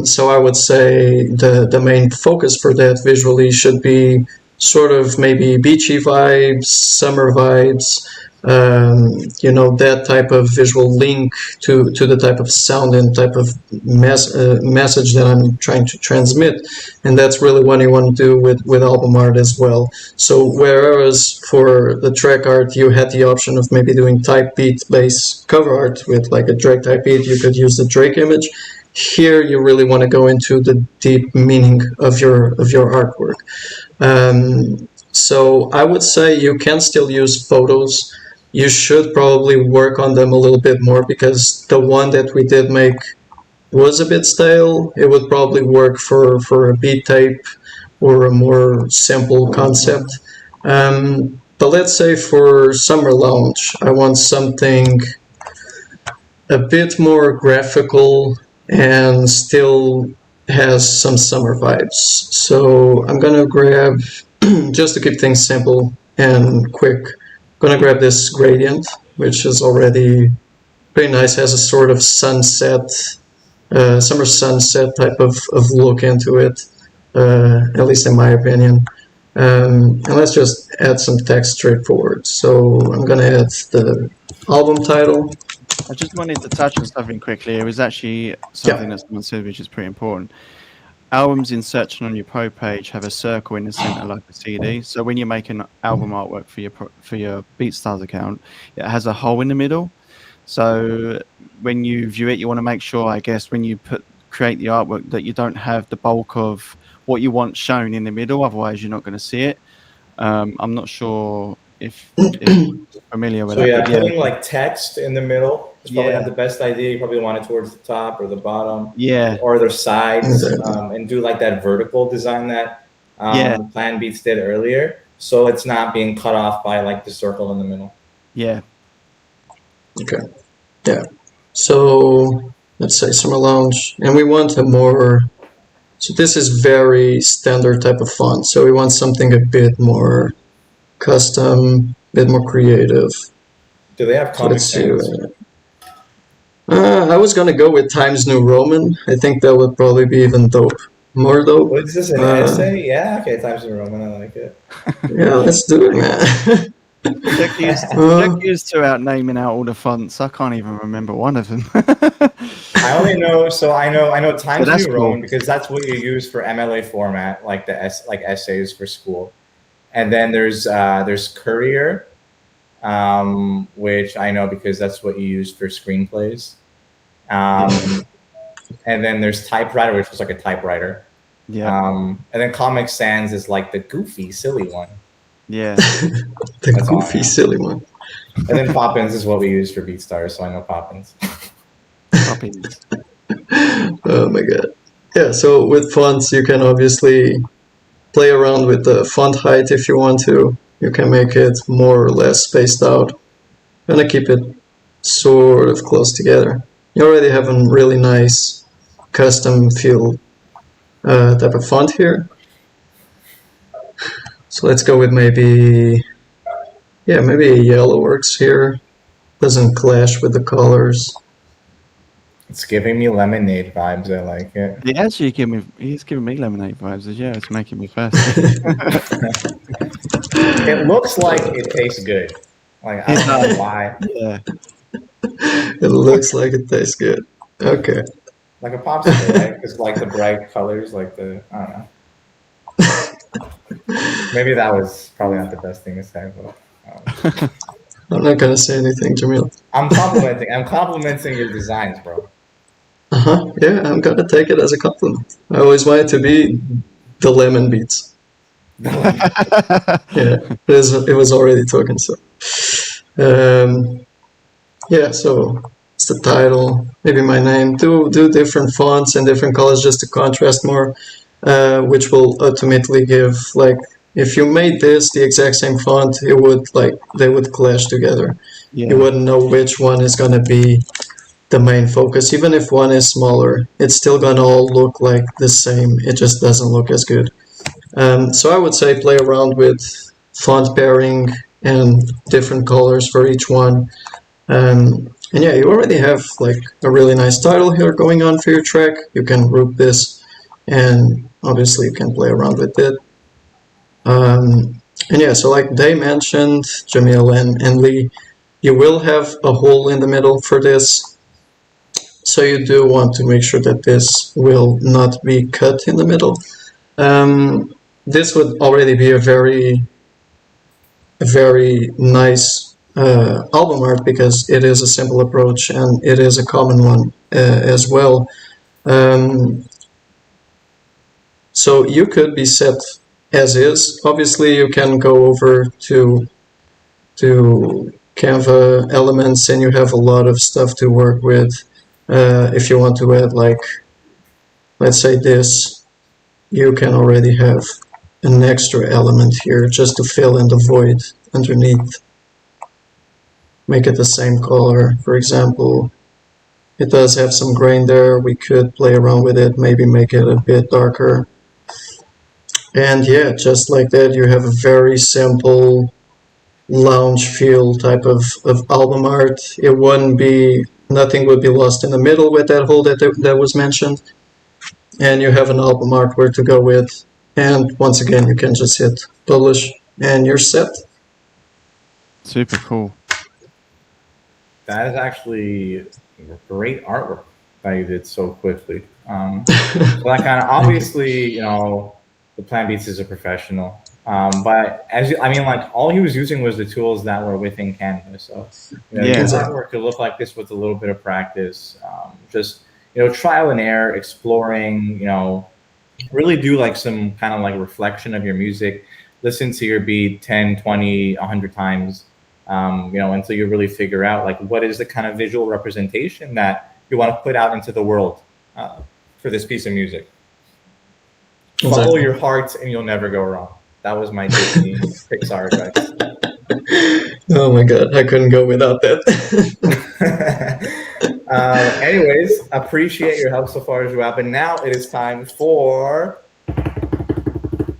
So I would say the main focus for that visually should be sort of maybe beachy vibes, summer vibes, that type of visual link to the type of sound and type of message that I'm trying to transmit. And that's really what you want to do with album art as well. So whereas for the track art, you had the option of maybe doing type beat based cover art with like a Drake type beat, you could use the Drake image. Here, you really want to go into the deep meaning of your artwork. So I would say you can still use photos. You should probably work on them a little bit more, because the one that we did make was a bit stale. It would probably work for a beat tape or a more simple concept. But let's say for Summer Lounge, I want something a bit more graphical and still has some summer vibes. So I'm gonna grab, just to keep things simple and quick, I'm gonna grab this gradient, which is already pretty nice, has a sort of sunset, summer sunset type of look into it, at least in my opinion. And let's just add some text straightforward. So I'm gonna add the album title. I just wanted to touch on something quickly. It was actually something that someone said, which is pretty important. Albums in searching on your pro page have a circle in the center like a CD. So when you make an album artwork for your BeatStars account, it has a hole in the middle. So when you view it, you want to make sure, I guess, when you create the artwork, that you don't have the bulk of what you want shown in the middle. Otherwise, you're not going to see it. I'm not sure if you're familiar with So that. yeah, putting like text in the middle is probably Yeah. not the best idea. You probably want it towards the top or the bottom, Yeah. or their sides, Exactly. and do like that vertical design that Yeah. ThePlanBeats did earlier, so it's not being cut off by like the circle in the middle. Yeah. Okay. Yeah. So let's say Summer Lounge, and we want a more. So this is very standard type of font. So we want something a bit more custom, a bit more creative. Do they have So Comic let's see. Sans? I was gonna go with Times New Roman. I think that would probably be even dope. More dope. What is this, an essay? Yeah, okay, Times New Roman, I like it. Yeah, let's do it, man. Jack used to out naming out all the fonts. I can't even remember one of them. I only know, I know Times that's New cool. Roman because that's what you use for MLA format, like like essays for school. And then there's Courier, which I know because that's what you use for screenplays. And then there's Typewriter, which was like a typewriter. Yeah. And then Comic Sans is like the goofy, silly one. Yeah. The That's all I goofy, know. silly one. And then Poppins is what we use for BeatStars, so I know Poppins. Copies. Oh my god. Yeah, so with fonts, you can obviously play around with the font height if you want to. You can make it more or less spaced out. Gonna keep it sort of close together. You already have a really nice custom feel type of font here. So let's go with maybe a yellow works here. Doesn't clash with the colors. It's giving me lemonade vibes. I like it. He's giving me lemonade vibes as yeah, it's making me thirsty. It looks like it tastes good. Like I don't know why. Yeah. It looks like it tastes good. Okay. Like a popsicle, right? Because like the bright colors, like I don't know. Maybe that was probably not the best thing to say, but I'm not gonna say anything, Jamil. I'm complimenting your designs, bro. Yeah, I'm gonna take it as a compliment. I always wanted to be the lemon beats. Yeah, it was already talking. So, yeah. So it's the title, maybe my name. Do different fonts and different colors just to contrast more, which will ultimately give like if you made this the exact same font, it would they would clash together. Yeah. You wouldn't know which one is gonna be the main focus. Even if one is smaller, it's still gonna all look like the same. It just doesn't look as good. So I would say play around with font pairing and different colors for each one. And yeah, you already have like a really nice title here going on for your track. You can group this, and obviously you can play around with it. And yeah, so like they mentioned, Jamil and Lee, you will have a hole in the middle for this. So you do want to make sure that this will not be cut in the middle. This would already be a very nice album art because it is a simple approach and it is a common one as well. So you could be set as is. Obviously, you can go over to Canva elements and you have a lot of stuff to work with. If you want to add, like, let's say this, you can already have an extra element here just to fill in the void underneath. Make it the same color, for example. It does have some grain there. We could play around with it, maybe make it a bit darker. And yeah, just like that, you have a very simple lounge feel type of album art. It wouldn't be, nothing would be lost in the middle with that hole that was mentioned. And you have an album artwork to go with. And once again, you can just hit publish and you're set. Super cool. That is actually great artwork that you did so quickly. So that kind of, obviously, ThePlanBeats is a professional. But like all he was using was the tools that were within Canva. So his artwork could look like this with a little bit of practice. Just trial and error, exploring. Really do like some kind of like reflection of your music. Listen to your beat 10, 20, 100 times. Until you really figure out like what is the kind of visual representation that you want to put out into the world for this piece of music. Exactly. Follow your heart and you'll never go wrong. That was my Disney Pixar advice. Oh my God, I couldn't go without that. Anyways, appreciate your help so far, Joao. But now it is time for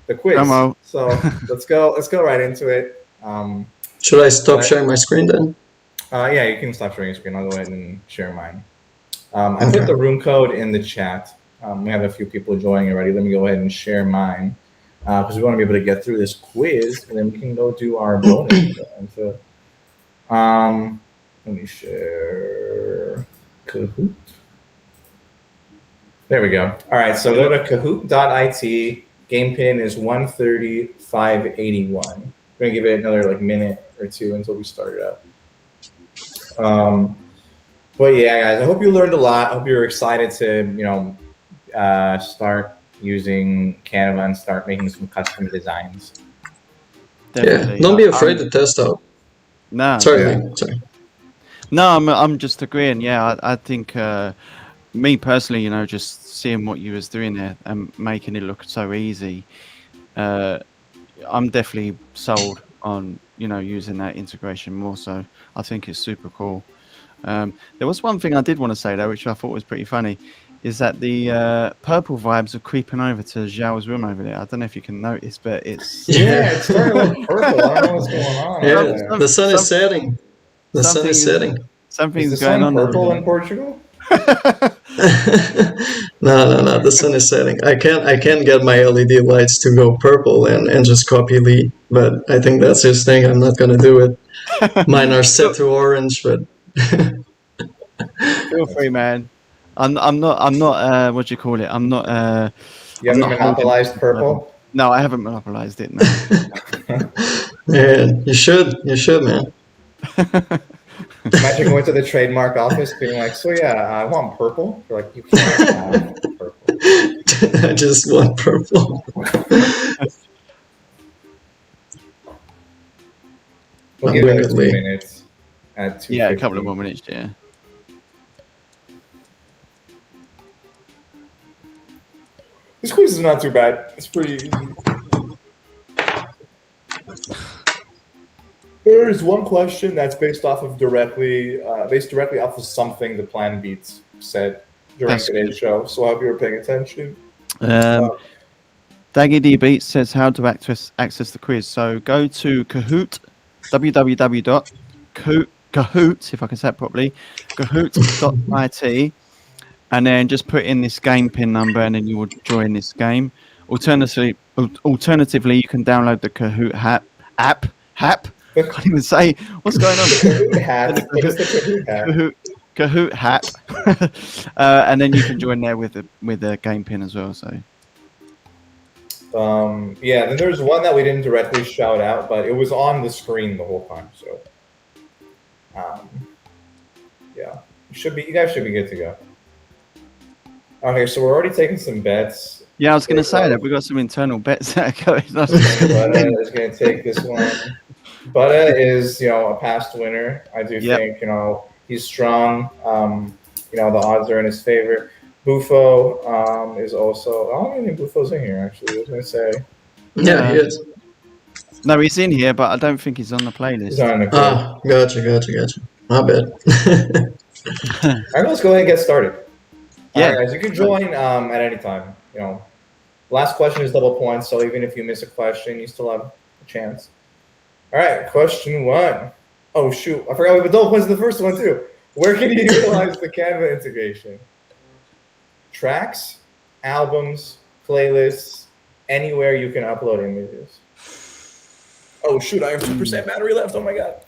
the quiz. So let's go right into it. Should I stop sharing my screen then? Yeah, you can stop sharing your screen. I'll go ahead and share mine. I put the room code in the chat. We have a few people joining already. Let me go ahead and share mine because we want to be able to get through this quiz, and then we can go do our bonus. Let me share Kahoot. There we go. All right, so go to kahoot.it. Game pin is 130,581. We're gonna give it another minute or two until we start it up. But yeah, guys, I hope you learned a lot. I hope you're excited to start using Canva and start making some custom designs. Definitely. Yeah, don't be afraid to test out. No, sorry. No, I'm just agreeing. Yeah, I think me personally, just seeing what you was doing there and making it look so easy. I'm definitely sold on using that integration more. So I think it's super cool. There was one thing I did want to say though, which I thought was pretty funny, is that the purple vibes are creeping over to Zhao's room over there. I don't know if you can notice, but it's it's starting to look purple. I don't know what's going on. Yeah, the sun is setting. The sun is setting. Something's going on. Purple in Portugal? No. The sun is setting. I can't get my LED lights to go purple and just copy Lee, but I think that's his thing. I'm not gonna do it. Mine are set to orange, but feel free, man. I'm not. What do you call it? I'm not. You haven't monopolized purple? No, I haven't monopolized it. No. Man, you should, man. Imagine going to the trademark office being like, so yeah, I want purple. You're like, you can't have purple. I just want purple. We'll give it 2 minutes. At yeah, a couple of more minutes, yeah. This quiz is not too bad. It's pretty easy. There is one question that's based directly off of something ThePlanBeats said during today's show. So I hope you were paying attention. Daggy D Beats says how to access the quiz. So go to Kahoot, www.kahoot, if I can say it properly, kahoot.it, and then just put in this game pin number, and then you will join this game. Alternatively, you can download the Kahoot app Can't even say what's going on. Kahoot hat. What is the Kahoot hat? Kahoot hat, and then you can join there with the game pin as well. So Yeah, then there's one that we didn't directly shout out, but it was on the screen the whole time. So, yeah, you guys should be good to go. Okay, so we're already taking some bets. yeah, I was going to say that we got some internal bets that are going. Butta is going to take this one. Butta is, a past winner. I do think, he's strong. The odds are in his favor. Bufo is also. I don't even think Bufo's in here. Actually, I was going to say. Yeah, he is. No, he's in here, but I don't think he's on the playlist. He's on the Gotcha. My bad. All right, let's go ahead and get started. Yeah. All right, guys, you can join at any time. Last question is double points, so even if you miss a question, you still have a chance. All right, question 1. Oh shoot, I forgot we have double points in the first one too. Where can you utilize the Canva integration? Tracks, albums, playlists, anywhere you can upload images. Oh shoot, I have 2% battery left. Oh my god.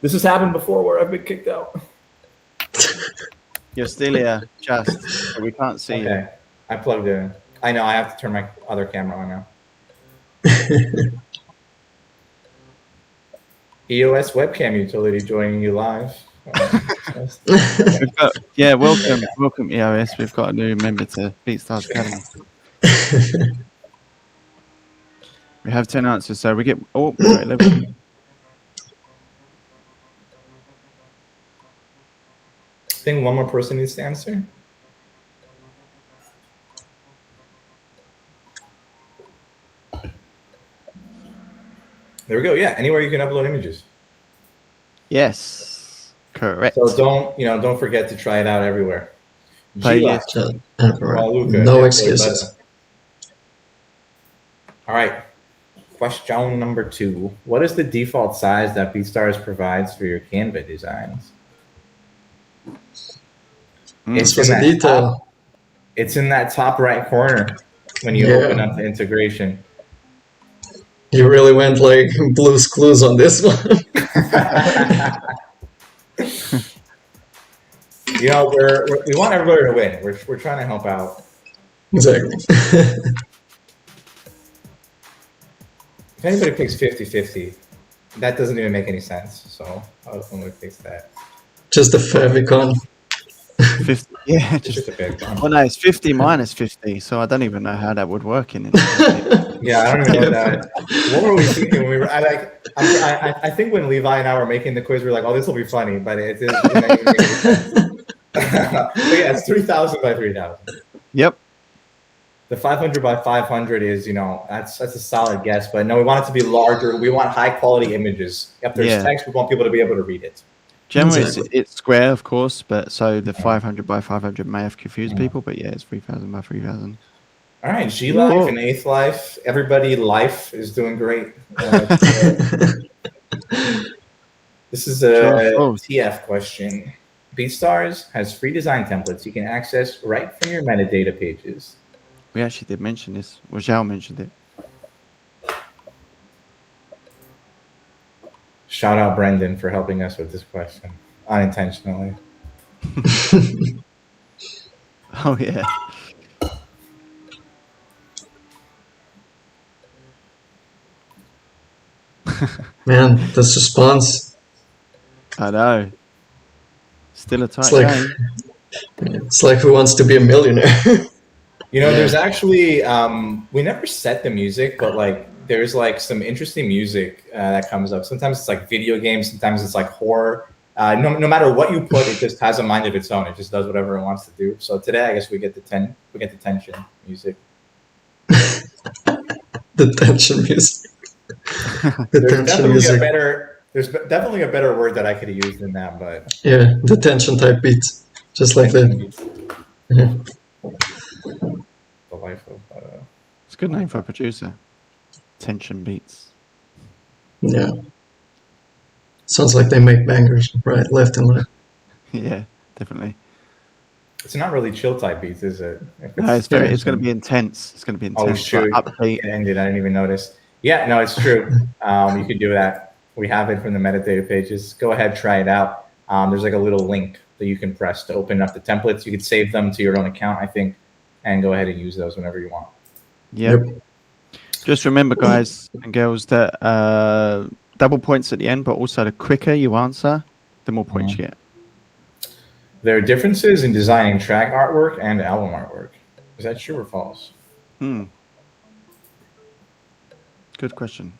This has happened before where I've been kicked out. You're still here, just we can't see you. Okay, I plugged it in. I know I have to turn my other camera on now. EOS webcam utility joining you live. Welcome EOS. We've got a new member to BeatStars Academy. We have 10 answers, so we get. Oh, wait, I think one more person needs to answer. There we go. Yeah, anywhere you can upload images. Yes, correct. So don't forget to try it out everywhere. No excuses. All right. Question number 2. What is the default size that BeatStars provides for your Canva designs? It's in that top right corner when you open up the integration. You really went like Blue's Clues on this one. We want everybody to win. We're trying to help out. Exactly. If anybody picks 50-50, that doesn't even make any sense. So I was only fix that. Just a favicon. 50, yeah, just a big one. Well, no, it's 50 minus 50, so I don't even know how that would work in it. Yeah, I don't even know that. What were we thinking when we were? I think when Levi and I were making the quiz, we were like, "Oh, this will be funny," but it didn't even make any sense. But yeah, it's 3,000 by 3,000. Yep. The 500 by 500 is, that's a solid guess. But no, we want it to be larger. We want high quality images. If there's text, we want people to be able to read it. Generally, it's square, of course, but so the 500 by 500 may have confused people, but yeah, it's 3,000 by 3,000. All right, G Life and Eighth Life. Everybody, life is doing great. This is a TF question. BeatStars has free design templates you can access right from your metadata pages. We actually did mention this. Well, Zhao mentioned it. Shout out Brendan for helping us with this question unintentionally. Oh yeah. Man, this response. I know. Still a tight game. It's like Who Wants to Be a Millionaire? There's actually we never set the music, but there's some interesting music that comes up. Sometimes it's like video games, sometimes it's like horror. No matter what you put, it just has a mind of its own. It just does whatever it wants to do. So today, I guess we get the tension music. The tension music. There's definitely a better word that I could have used than that, but yeah, the tension type beat, just like that. The life of. It's a good name for a producer. Tension beats. Yeah. Sounds like they make bangers, right, left and right. Yeah, definitely. It's not really chill type beats, is it? No, it's going to be intense. It's going to be intense. Oh shoot! Upbeat. It ended. I didn't even notice. Yeah, no, it's true. You could do that. We have it from the metadata pages. Go ahead, try it out. There's like a little link that you can press to open up the templates. You could save them to your own account, I think, and go ahead and use those whenever you want. Yep. Just remember, guys and girls, that double points at the end, but also the quicker you answer, the more points you get. There are differences in designing track artwork and album artwork. Is that true or false? Good question.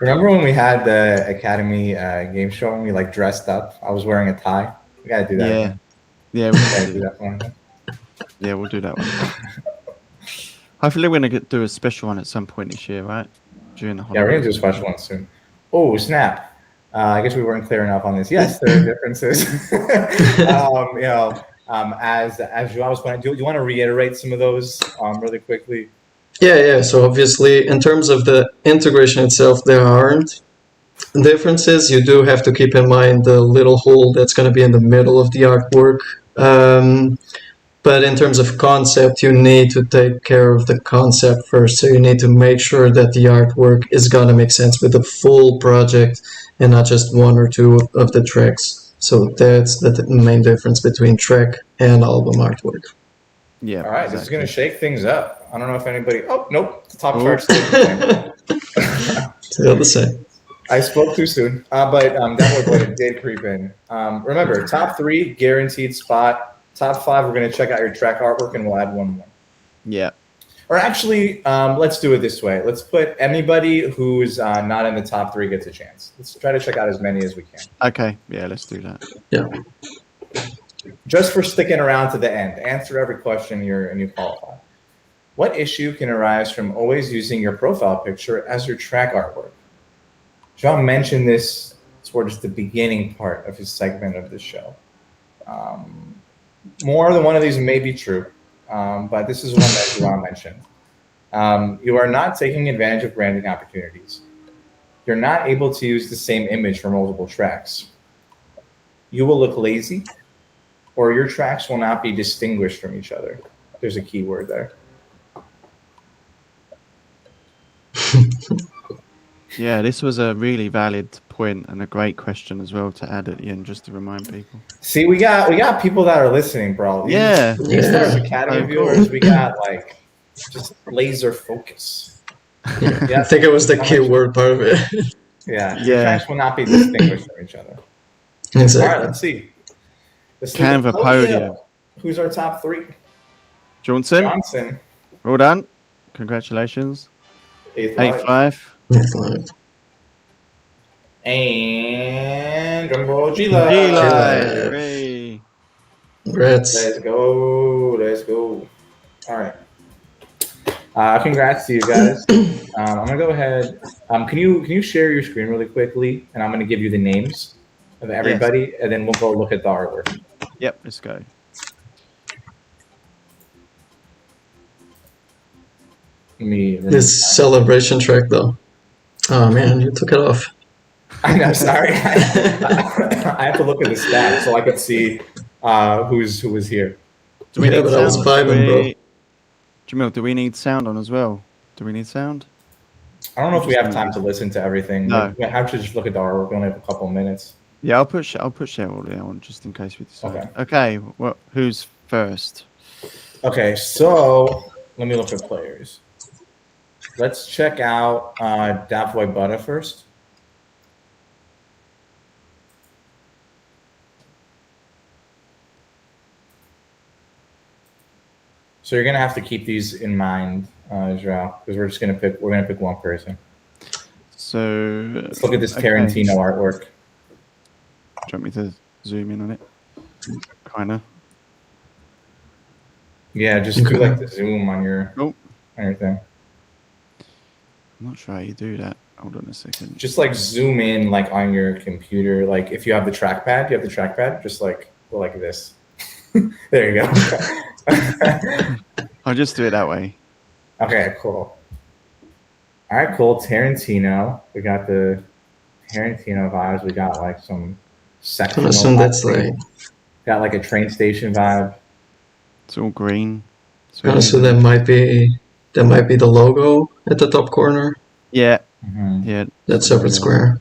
Remember when we had the Academy game show and we like dressed up? I was wearing a tie. We gotta do that. Yeah. Again. Yeah, We gotta do that one. yeah, we'll do that one. Hopefully, we're gonna do a special one at some point this year, right? During the Yeah, we're gonna holidays. do a special one soon. Oh snap! I guess we weren't clear enough on this. Yes, there are differences. As Joao was pointing, do you want to reiterate some of those really quickly? Yeah. So obviously, in terms of the integration itself, there aren't differences. You do have to keep in mind the little hole that's going to be in the middle of the artwork. But in terms of concept, you need to take care of the concept first. So you need to make sure that the artwork is going to make sense with the full project and not just one or two of the tracks. So that's the main difference between track and album artwork. Yeah. All right, this is gonna shake things up. I don't know if anybody. Oh nope, the top Oh. chart stayed the same. Still the same. I spoke too soon, but that was what it did creep in. Remember, top 3 guaranteed spot. Top 5, we're going to check out your track artwork, and we'll add one more. Yeah. Or actually, let's do it this way. Let's put anybody who's not in the top 3 gets a chance. Let's try to check out as many as we can. Okay. Yeah, let's do that. Yeah. Just for sticking around to the end, answer every question and you qualify. What issue can arise from always using your profile picture as your track artwork? John mentioned this towards the beginning part of his segment of the show. More than one of these may be true, but this is one that John mentioned. You are not taking advantage of branding opportunities. You're not able to use the same image for multiple tracks. You will look lazy, or your tracks will not be distinguished from each other. There's a key word there. Yeah, this was a really valid point and a great question as well to add at the end, just to remind people. See, we got people that are listening, bro. Yeah. BeatStars Academy viewers, we got like just laser focus. I think it was the keyword part of it. Yeah. Your tracks will not be distinguished from each other. Exactly. All right, let's see. Canva podium. Who's our top 3? Johnson. Well done. Congratulations. 8-5. And drumroll, G-Live. G-Live. Congrats. Let's go. All right. Congrats to you guys. I'm gonna go ahead. Can you share your screen really quickly? And I'm gonna give you the names of everybody, and then we'll go look at the artwork. Yep, let's go. This celebration track, though. Oh man, you took it off. I know. Sorry, I have to look at the stats so I can see who was here. Do we need but I was sound? vibing, bro. Jamil, do we need sound on as well? Do we need sound? I don't know if we have time to listen to everything. No. We have to just look at the artwork. We only have a couple minutes. Yeah, I'll put share all on just in case we decide. Okay, well, who's first? Okay, so let me look at players. Let's check out Dapboy Butter first. So you're gonna have to keep these in mind, Joao, because we're gonna pick one person. So let's look at this Tarantino artwork. Do you want me to zoom in on it? Kinda. Yeah, just do like the zoom on your thing. I'm not sure how you do that. Hold on a second. Just like zoom in like on your computer. Like if you have the trackpad, just like go like this. There you go. I'll just do it that way. Okay, cool. All right, cool. Tarantino. We got the Tarantino vibes. We got like some sectional assume type that's thing. like. Got like a train station vibe. It's all green. So that might be the logo at the top corner. Yeah. Mm-hmm. Yeah. That separate square.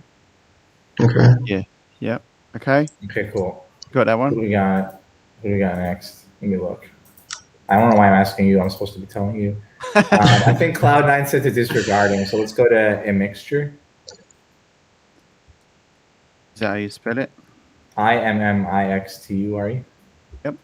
Okay. Yeah. Yep. Okay. Okay, cool. Got that Who one. do we got? Who do we got next? Let me look. I don't know why I'm asking you. I'm supposed to be telling you. I think Cloud9 said to disregarding, so let's go to a mixture. Is that how you spell it? IMMIXTURE. Yep.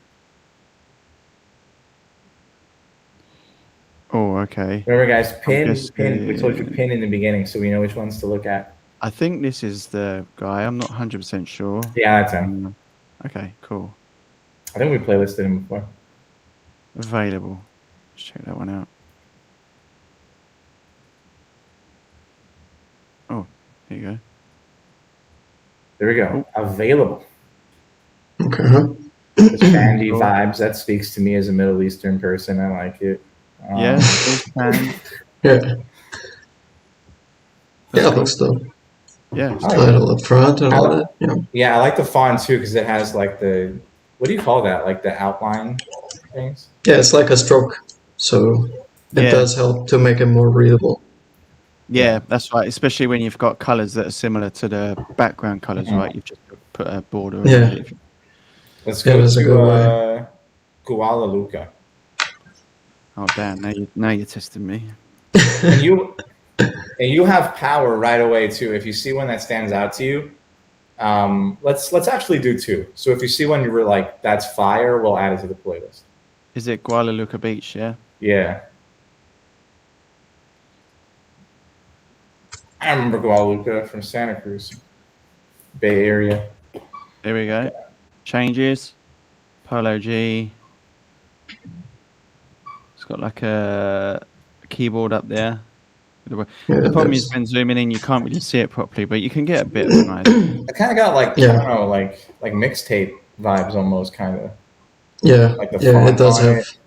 Oh, okay. Remember, guys, pin. just, We told you pin in the beginning, so we know which ones to look at. I think this is the guy. I'm not 100% sure. Yeah, that's him. Okay, cool. I think we playlisted him before. Available. Let's check that one out. Oh, here you go. There we go. Available. Okay. The Sandy Cool. vibes. That speaks to me as a Middle Eastern person. I like it. Yeah, it's fine. Yeah. Yeah, it looks dope. Yeah. It's Title up front and all that. Yeah. Yeah, I like the font too because it has like the, what do you call that? Like the outline things? Yeah, it's like a stroke, so it Yeah. does help to make it more readable. Yeah, that's right. Especially when you've got colours that are similar to the background colours, Mhm. right? You've just put a border. Yeah. Over it. Let's Yeah, go that's a good to Kuala Lumpur. Oh damn! Now you're testing me. And you have power right away too. If you see one that stands out to you, let's actually do two. So if you see one you were like, that's fire, we'll add it to the playlist. Is it Kuala Lumpur Beach? Yeah. Yeah. I remember Kuala Lumpur from Santa Cruz, Bay Area. There we go. Changes. Polo G. It's got like a keyboard up there. Yeah, The problem is that's- when zooming in, you can't really see it properly, but you can get a bit of an idea. I kind of got like, Yeah. I don't know, like mixtape vibes almost, kind of. yeah, Like the yeah, font it does on have. it.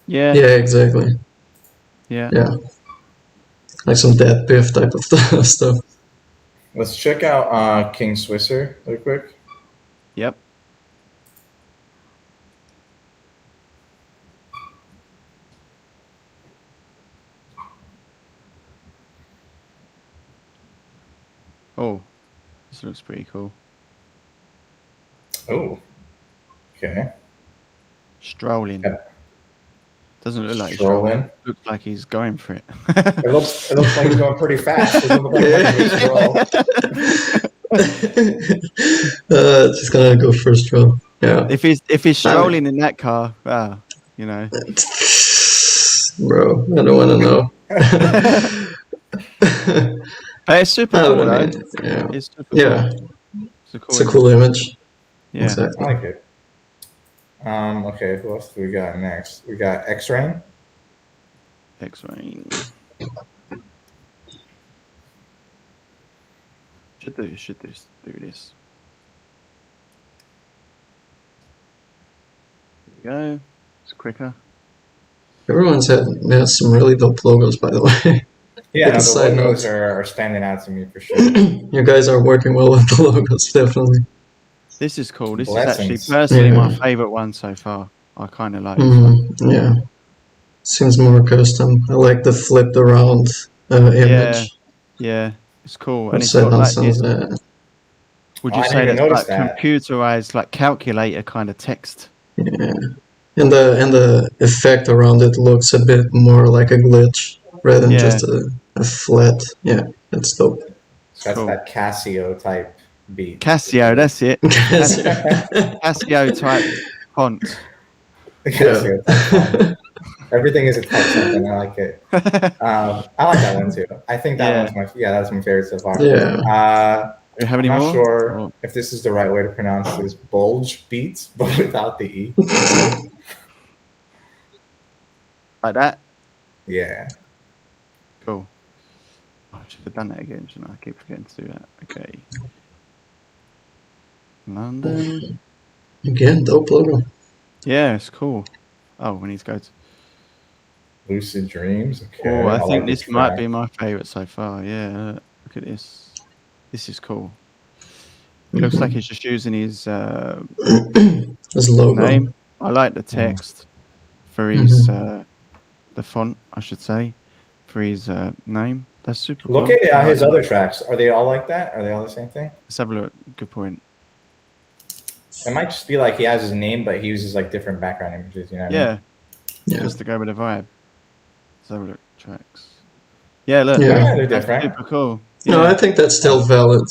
Yeah. Yeah, exactly. Yeah. Yeah, like some dead biff type of stuff. Let's check out King Swisser real quick. Yep. Oh, this looks pretty cool. Oh, okay. Strolling. Yeah. Doesn't look like he's strolling. Strolling. Looks like he's going for it. It looks like he's going pretty fast. It doesn't look like much of a stroll. Just gonna go first row. Yeah, if he's strolling in that car, you know. bro, I don't want to know. But it's super I cool, don't though. know. Yeah, It's super yeah, cool. it's a cool image. Yeah. Exactly. I like it. Okay, who else do we got next? We got X-Rain. X-Ray. Should do this. There we go. It's quicker. Everyone's had some really dope logos, by the way. Yeah, no, the Side logos notes. are standing out to me for sure. You guys are working well with the logos, definitely. This is cool. This Blessings. is actually personally my Yeah. favorite one so far. I kind of like it. Yeah, seems more custom. I like the flipped around image. Yeah, it's cool. And What's it's that got on like some this, of that? would Oh, you I say didn't even that's like notice that. computerized, like calculator kind of text? Yeah, and the effect around it looks a bit more like a glitch rather than Yeah. just a flat. Yeah, that's dope. It's That's cool. that Casio type beat. Casio, that's it. Yeah. Casio type font. Casio type font. Everything is a type something. I like it. I like that one too. I think that Yeah. one's that's my favorite so far. Yeah. Do you have any I'm not more? sure Or- if this is the right way to pronounce this. Bulge beats, but without the E. Like that? Yeah. Cool. Oh, I should have done that again, shouldn't I? I keep forgetting to do that. Okay. London. Again, dope logo. Yeah, it's cool. Oh, we need to go to. Lucid Dreams. Okay. Oh, I think like the this might track. be my favorite so far. Yeah, look at this. This is cool. It looks like he's just using his His logo. name. I like the text for his the font, I should say, for his name. That's super Look cool. at I like his that. other tracks. Are they all like that? Are they all the same thing? Let's have a look. Good point. It might just be like he has his name, but he uses like different background images. You know what I mean? Yeah, just to go with the vibe. Let's have a look. Tracks. Yeah, look. Yeah. Yeah, they're That's different. super cool. No, I think that's still valid.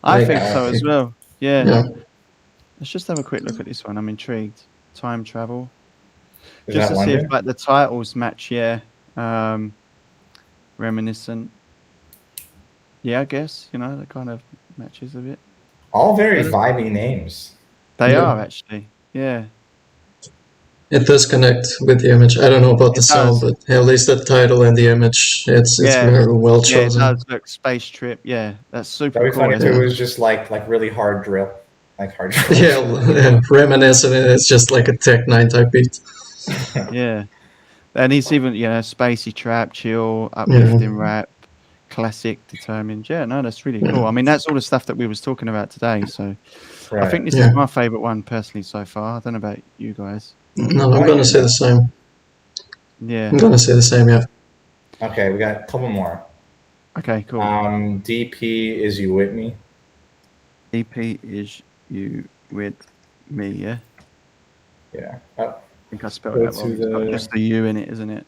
I like, think so as well. Yeah. Yeah. Let's just have a quick look at this one. I'm intrigued. Time travel. Is Just that to see if London? like the titles match. Yeah. Reminiscent. Yeah, I guess that kind of matches a bit. All very Yeah. vibey names. They Yeah. are actually. Yeah. It does connect with the image. I don't know about the It sound, does. but at least the title and the image, it's very well Yeah, it chosen. does look space trip. Yeah, that's super That'd be cool. funny if isn't it it? was just like really hard drill, like hard drill. Yeah, reminiscent. It's just like a Tech 9 type beat. Yeah, and it's even spacey trap, chill, uplifting rap, classic, determined. Yeah, no, that's really cool. I mean, that's all the stuff that we was talking about today. So I think this is my favorite one personally so far. I don't know about you guys. No, I'm gonna say the same. Yeah. I'm gonna say the same. Yeah. Okay, we got a couple more. Okay, cool. DP is you with me? EP is you with me, yeah? Yeah. I think I spelled Go that wrong. to It's got the- just the U in it, isn't it?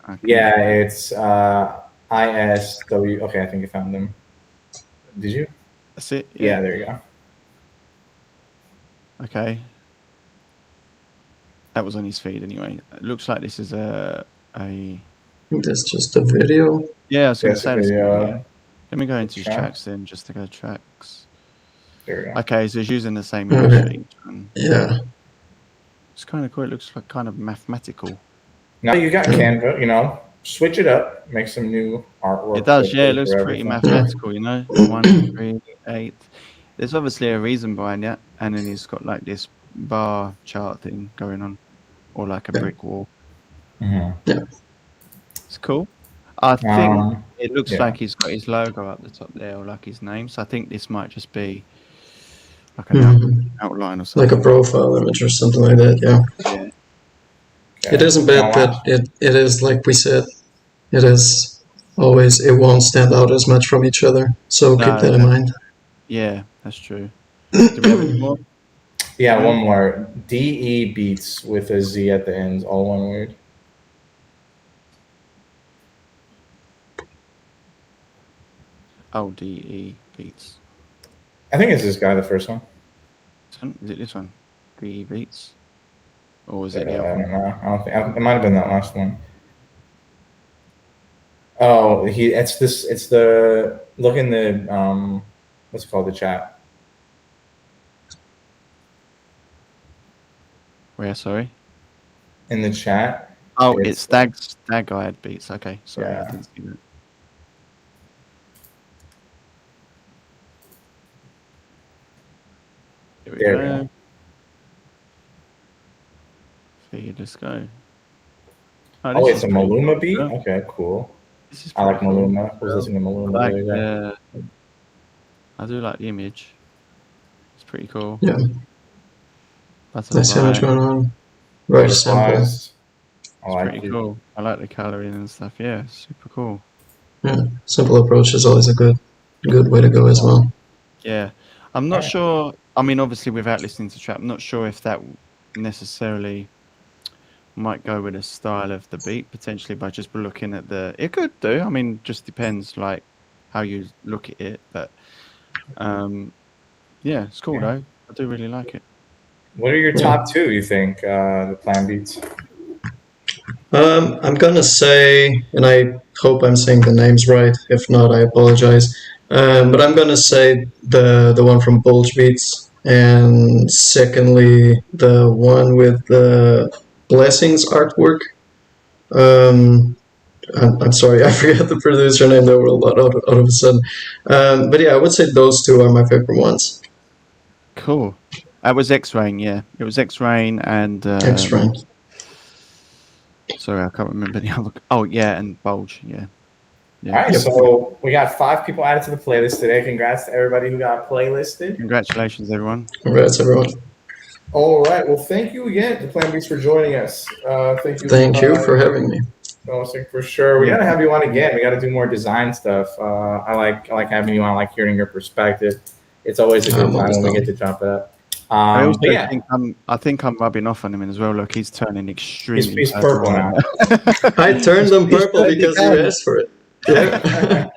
Okay. Yeah, it's ISW. Okay, I think I found them. Did you? That's it? Yeah, there you go. Okay. That was on his feed anyway. It looks like this is a I think that's just a video. yeah, I was going to That's say a this. video. Yeah. Let me go into his Track. tracks then, just to go tracks. There we go. Okay, so he's using the same Okay. image for each one. Yeah. It's kind of cool. It looks like kind of mathematical. Now you got Canva, switch it up, make some new artwork. It does, yeah. It for looks pretty everything. mathematical, 1, 3, 8. There's obviously a reason behind that, and then he's got like this bar chart thing going on, or like a brick wall. Mhm. It's cool. I think Um, it looks yeah. like he's got his logo up the top there, or like his name. So I think this might just be like an outline or something. Like a profile image or something like that. Yeah. Yeah. It isn't bad, but it is like we said. It is always. It won't stand out as much from each other. So keep that in mind. Yeah, that's true. Do we have any more? Yeah, one more. DE Beats with a Z at the end, all one word. Oh, DE Beats. I think it's this guy, the first one. Is it this one? DE Beats? Or is it I the other don't one? know. I don't think it might have been that last one. Oh, it's this. It's the look in the what's it called, the chat. Where, sorry? In the chat. Oh, it's Stag-eyed Beats. Okay, sorry, Yeah. I didn't see that. Here we There we go. go. Feed, let's go. Oh, this it's is a pretty Maluma cool. beat. Yeah, Okay, cool. this is I like pretty cool. Maluma. I was listening to I Maluma like the other day. I do like the image. It's pretty cool. Yeah. Butterfly. I see what's going on. Very simple. Butterflies. I It's like pretty it. cool. I like the coloring and stuff. Yeah, super cool. Yeah. Simple approach is always a good way to go as well. Yeah, I'm not Alright. sure. I mean, obviously, without listening to trap, I'm not sure if that necessarily might go with the style of the beat potentially by just looking at the. It could do. I mean, just depends like how you look at it. But yeah, it's cool Yeah. though. I do really like it. What are your top two, you think, the Plan Beats? I'm gonna say, and I hope I'm saying the names right. If not, I apologize. But I'm gonna say the one from Bulge Beats, and secondly the one with the Blessings artwork. I'm sorry, I forgot the producer name. There were a lot out of a sudden. But yeah, I would say those two are my favorite ones. Cool. That was X-Rain. Yeah, it was X-Rain and X-Rain. sorry, I can't remember the other. Oh yeah, and Bulge. Yeah. All right, so we got 5 people added to the playlist today. Congrats to everybody who got playlisted. Congratulations, everyone. Congrats, everyone. All right, well, thank you again to ThePlanBeats for joining us. Thank you. Thank you for having me. For sure. We Yeah. gotta have you on again. We gotta do more design stuff. I like having you on. I like hearing your perspective. It's always a good time when we get to jump it up. I also But yeah, think I'm rubbing off on him as well. Look, he's turning extremely. he's purple now. I turned them purple because you asked for it. Yeah.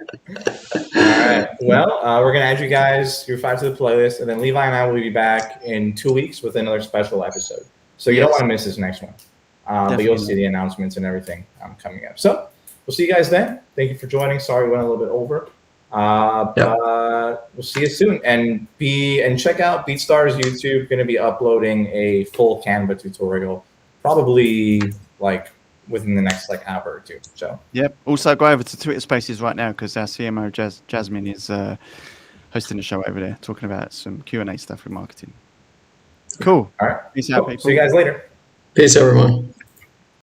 All right. Well, we're gonna add you guys, your 5 to the playlist, and then Levi and I will be back in 2 weeks with another special episode. So you don't want to miss this next one. But you'll see the announcements and everything coming up. So we'll see you guys then. Thank you for joining. Sorry we went a little bit over. But we'll see you soon. And check out BeatStars YouTube. Going to be uploading a full Canva tutorial, probably like within the next hour or 2. So yep. Also go over to Twitter Spaces right now because our CMO Jasmine is hosting a show over there, talking about some Q&A stuff with marketing. Cool. All right. Peace out, people. See you guys later. Peace, everyone.